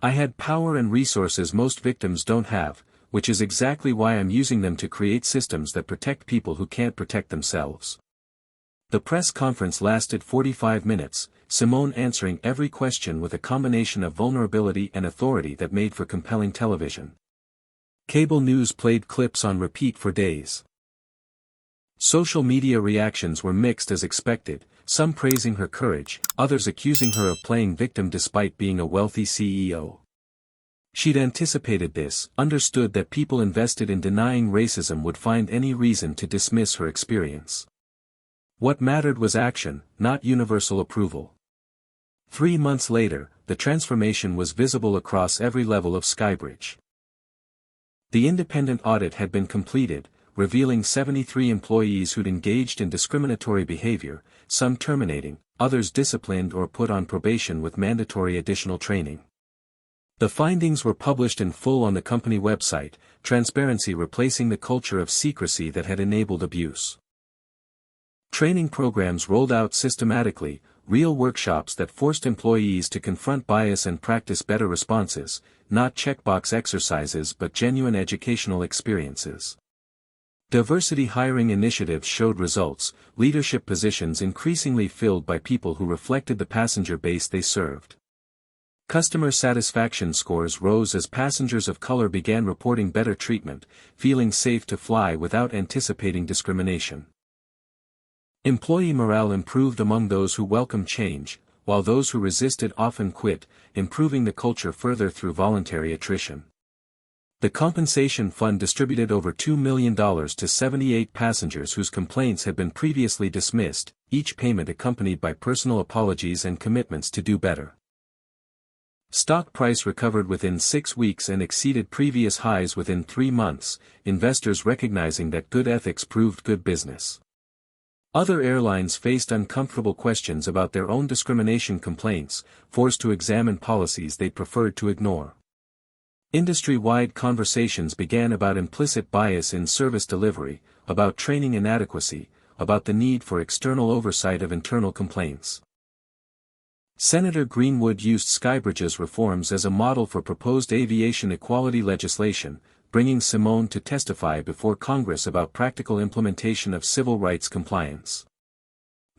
I had power and resources most victims don't have, which is exactly why I'm using them to create systems that protect people who can't protect themselves. The press conference lasted 45 minutes, Simone answering every question with a combination of vulnerability and authority that made for compelling television. Cable news played clips on repeat for days. Social media reactions were mixed as expected, some praising her courage, others accusing her of playing victim despite being a wealthy CEO. She'd anticipated this, understood that people invested in denying racism would find any reason to dismiss her experience. What mattered was action, not universal approval. 3 months later, the transformation was visible across every level of Skybridge. The independent audit had been completed, revealing 73 employees who'd engaged in discriminatory behavior, some terminating, others disciplined or put on probation with mandatory additional training. The findings were published in full on the company website, transparency replacing the culture of secrecy that had enabled abuse. Training programs rolled out systematically, real workshops that forced employees to confront bias and practice better responses, not checkbox exercises but genuine educational experiences. Diversity hiring initiatives showed results, leadership positions increasingly filled by people who reflected the passenger base they served. Customer satisfaction scores rose as passengers of color began reporting better treatment, feeling safe to fly without anticipating discrimination. Employee morale improved among those who welcomed change, while those who resisted often quit, improving the culture further through voluntary attrition. The compensation fund distributed over $2 million to 78 passengers whose complaints had been previously dismissed, each payment accompanied by personal apologies and commitments to do better. Stock price recovered within 6 weeks and exceeded previous highs within 3 months, investors recognizing that good ethics proved good business. Other airlines faced uncomfortable questions about their own discrimination complaints, forced to examine policies they preferred to ignore. Industry-wide conversations began about implicit bias in service delivery, about training inadequacy, about the need for external oversight of internal complaints. Senator Greenwood used Skybridge's reforms as a model for proposed aviation equality legislation, bringing Simone to testify before Congress about practical implementation of civil rights compliance.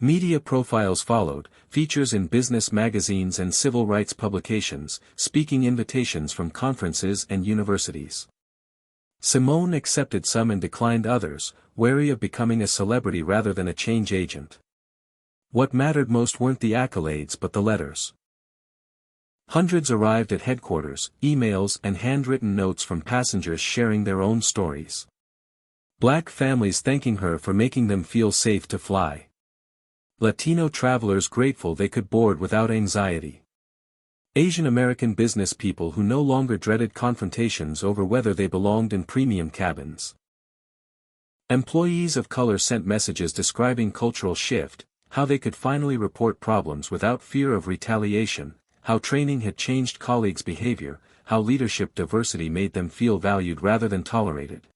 Media profiles followed, features in business magazines and civil rights publications, speaking invitations from conferences and universities. Simone accepted some and declined others, wary of becoming a celebrity rather than a change agent. What mattered most weren't the accolades but the letters. Hundreds arrived at headquarters, emails and handwritten notes from passengers sharing their own stories. Black families thanking her for making them feel safe to fly. Latino travelers grateful they could board without anxiety. Asian American business people who no longer dreaded confrontations over whether they belonged in premium cabins. Employees of color sent messages describing cultural shift, how they could finally report problems without fear of retaliation, how training had changed colleagues' behavior, how leadership diversity made them feel valued rather than tolerated.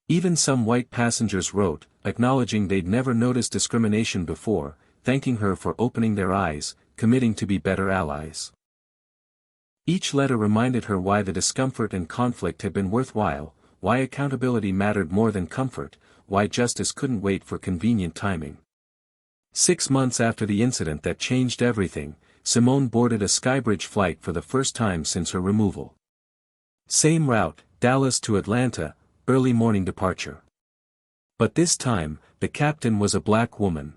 Even some white passengers wrote, acknowledging they'd never noticed discrimination before, thanking her for opening their eyes, committing to be better allies. Each letter reminded her why the discomfort and conflict had been worthwhile, why accountability mattered more than comfort, why justice couldn't wait for convenient timing. 6 months after the incident that changed everything, Simone boarded a Skybridge flight for the first time since her removal. Same route, Dallas to Atlanta, early morning departure. But this time, the captain was a black woman.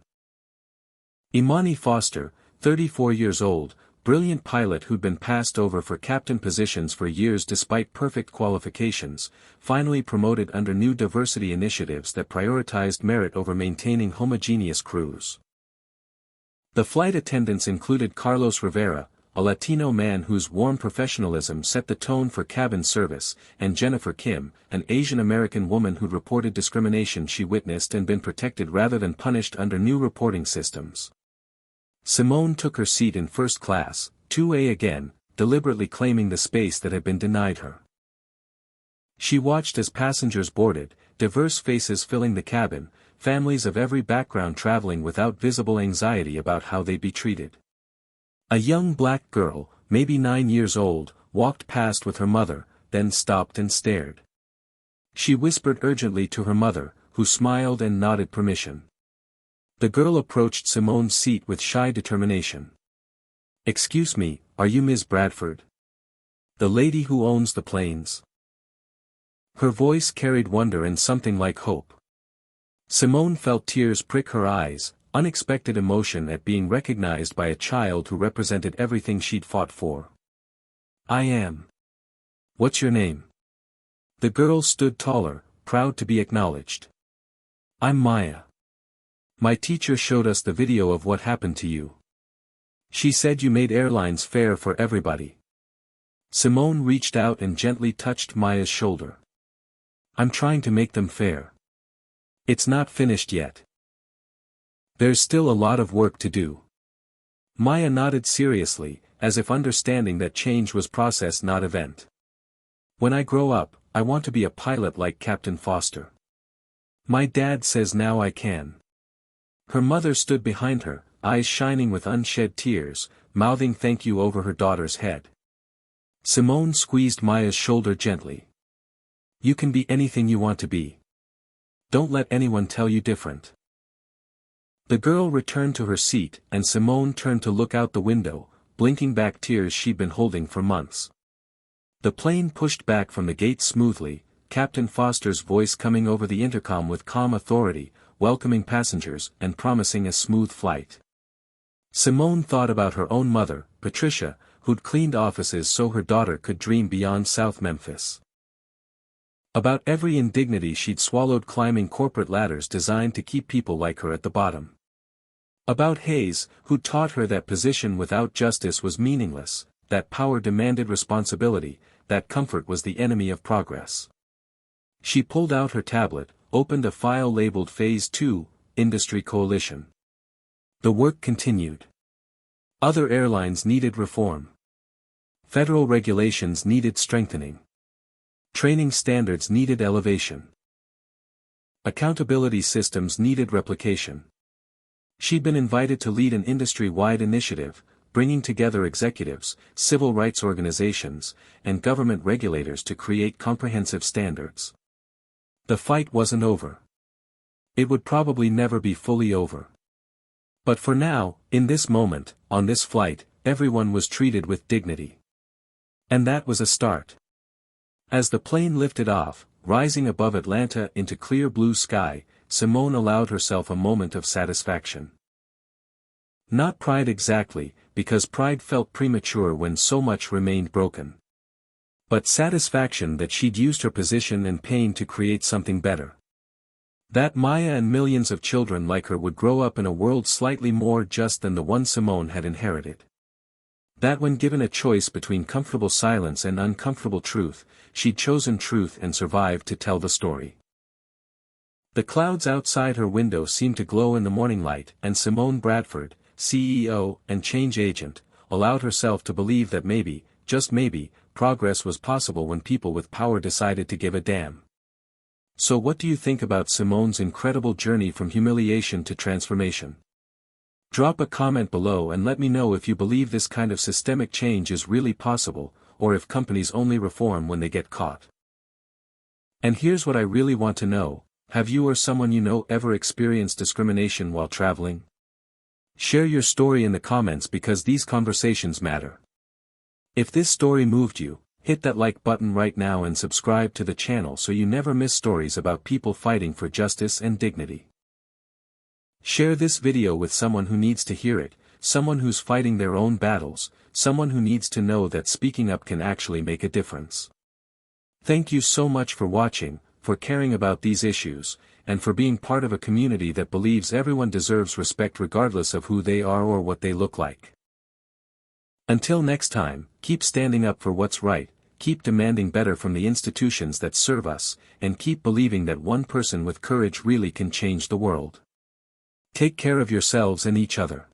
Imani Foster, 34 years old, brilliant pilot who'd been passed over for captain positions for years despite perfect qualifications, finally promoted under new diversity initiatives that prioritized merit over maintaining homogeneous crews. The flight attendants included Carlos Rivera, a Latino man whose warm professionalism set the tone for cabin service, and Jennifer Kim, an Asian American woman who'd reported discrimination she witnessed and been protected rather than punished under new reporting systems. Simone took her seat in first class, 2A again, deliberately claiming the space that had been denied her. She watched as passengers boarded, diverse faces filling the cabin, families of every background traveling without visible anxiety about how they'd be treated. A young black girl, maybe 9 years old, walked past with her mother, then stopped and stared. She whispered urgently to her mother, who smiled and nodded permission. The girl approached Simone's seat with shy determination. "Excuse me, are you Ms. Bradford? The lady who owns the planes?" Her voice carried wonder and something like hope. Simone felt tears prick her eyes, unexpected emotion at being recognized by a child who represented everything she'd fought for. "I am. What's your name?" The girl stood taller, proud to be acknowledged. "I'm Maya. My teacher showed us the video of what happened to you. She said you made airlines fair for everybody." Simone reached out and gently touched Maya's shoulder. "I'm trying to make them fair. It's not finished yet. There's still a lot of work to do." Maya nodded seriously, as if understanding that change was process not event. "When I grow up, I want to be a pilot like Captain Foster. My dad says now I can." Her mother stood behind her, eyes shining with unshed tears, mouthing thank you over her daughter's head. Simone squeezed Maya's shoulder gently. "You can be anything you want to be. Don't let anyone tell you different." The girl returned to her seat, and Simone turned to look out the window, blinking back tears she'd been holding for months. The plane pushed back from the gate smoothly, Captain Foster's voice coming over the intercom with calm authority, welcoming passengers and promising a smooth flight. Simone thought about her own mother, Patricia, who'd cleaned offices so her daughter could dream beyond South Memphis. About every indignity she'd swallowed climbing corporate ladders designed to keep people like her at the bottom. About Hayes, who taught her that position without justice was meaningless, that power demanded responsibility, that comfort was the enemy of progress. She pulled out her tablet, opened a file labeled Phase 2, Industry Coalition. The work continued. Other airlines needed reform. Federal regulations needed strengthening. Training standards needed elevation. Accountability systems needed replication. She'd been invited to lead an industry-wide initiative, bringing together executives, civil rights organizations, and government regulators to create comprehensive standards. The fight wasn't over. It would probably never be fully over. But for now, in this moment, on this flight, everyone was treated with dignity. And that was a start. As the plane lifted off, rising above Atlanta into clear blue sky, Simone allowed herself a moment of satisfaction. Not pride exactly, because pride felt premature when so much remained broken. But satisfaction that she'd used her position and pain to create something better. That Maya and millions of children like her would grow up in a world slightly more just than the one Simone had inherited. That when given a choice between comfortable silence and uncomfortable truth, she'd chosen truth and survived to tell the story. The clouds outside her window seemed to glow in the morning light, and Simone Bradford, CEO and change agent, allowed herself to believe that maybe, just maybe, progress was possible when people with power decided to give a damn. So what do you think about Simone's incredible journey from humiliation to transformation? Drop a comment below and let me know if you believe this kind of systemic change is really possible, or if companies only reform when they get caught. And here's what I really want to know: have you or someone you know ever experienced discrimination while traveling? Share your story in the comments because these conversations matter. If this story moved you, hit that like button right now and subscribe to the channel so you never miss stories about people fighting for justice and dignity. Share this video with someone who needs to hear it, someone who's fighting their own battles, someone who needs to know that speaking up can actually make a difference. Thank you so much for watching, for caring about these issues, and for being part of a community that believes everyone deserves respect regardless of who they are or what they look like. Until next time, keep standing up for what's right, keep demanding better from the institutions that serve us, and keep believing that one person with courage really can change the world. Take care of yourselves and each other.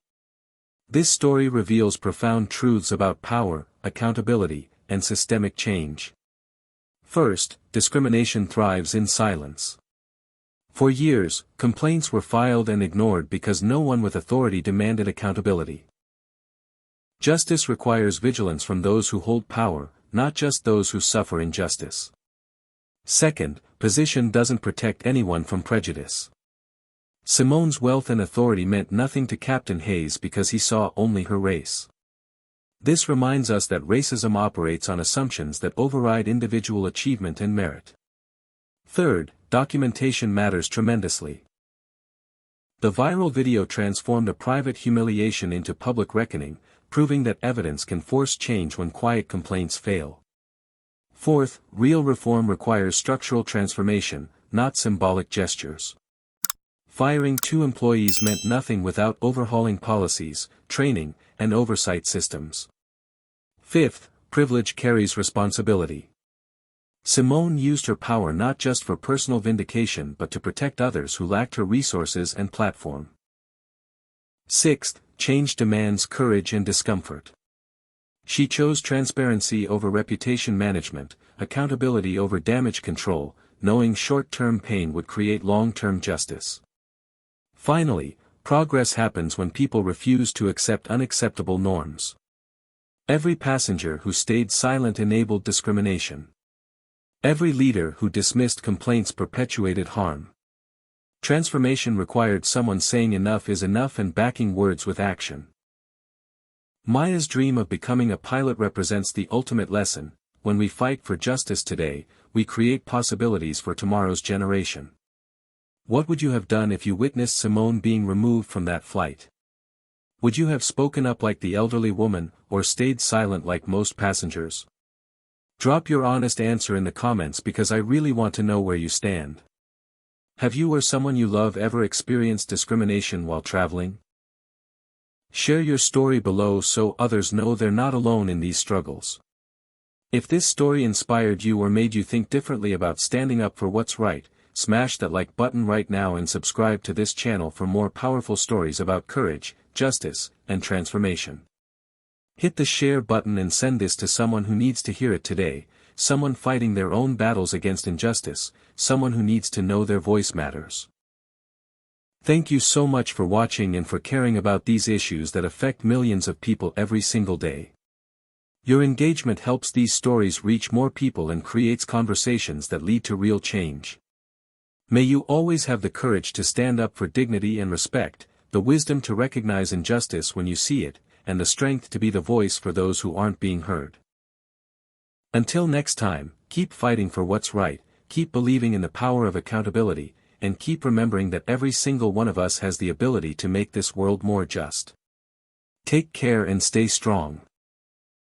This story reveals profound truths about power, accountability, and systemic change. First, discrimination thrives in silence. For years, complaints were filed and ignored because no one with authority demanded accountability. Justice requires vigilance from those who hold power, not just those who suffer injustice. Second, position doesn't protect anyone from prejudice. Simone's wealth and authority meant nothing to Captain Hayes because he saw only her race. This reminds us that racism operates on assumptions that override individual achievement and merit. Third, documentation matters tremendously. The viral video transformed a private humiliation into public reckoning, proving that evidence can force change when quiet complaints fail. Fourth, real reform requires structural transformation, not symbolic gestures. Firing 2 employees meant nothing without overhauling policies, training, and oversight systems. Fifth, privilege carries responsibility. Simone used her power not just for personal vindication but to protect others who lacked her resources and platform. Sixth, change demands courage and discomfort. She chose transparency over reputation management, accountability over damage control, knowing short-term pain would create long-term justice. Finally, progress happens when people refuse to accept unacceptable norms. Every passenger who stayed silent enabled discrimination. Every leader who dismissed complaints perpetuated harm. Transformation required someone saying enough is enough and backing words with action. Maya's dream of becoming a pilot represents the ultimate lesson: when we fight for justice today, we create possibilities for tomorrow's generation. What would you have done if you witnessed Simone being removed from that flight? Would you have spoken up like the elderly woman, or stayed silent like most passengers? Drop your honest answer in the comments because I really want to know where you stand. Have you or someone you love ever experienced discrimination while traveling? Share your story below so others know they're not alone in these struggles. If this story inspired you or made you think differently about standing up for what's right, smash that like button right now and subscribe to this channel for more powerful stories about courage, justice, and transformation. Hit the share button and send this to someone who needs to hear it today, someone fighting their own battles against injustice, someone who needs to know their voice matters. Thank you so much for watching and for caring about these issues that affect millions of people every single day. Your engagement helps these stories reach more people and creates conversations that lead to real change. May you always have the courage to stand up for dignity and respect, the wisdom to recognize injustice when you see it, and the strength to be the voice for those who aren't being heard. Until next time, keep fighting for what's right, keep believing in the power of accountability, and keep remembering that every single one of us has the ability to make this world more just. Take care and stay strong.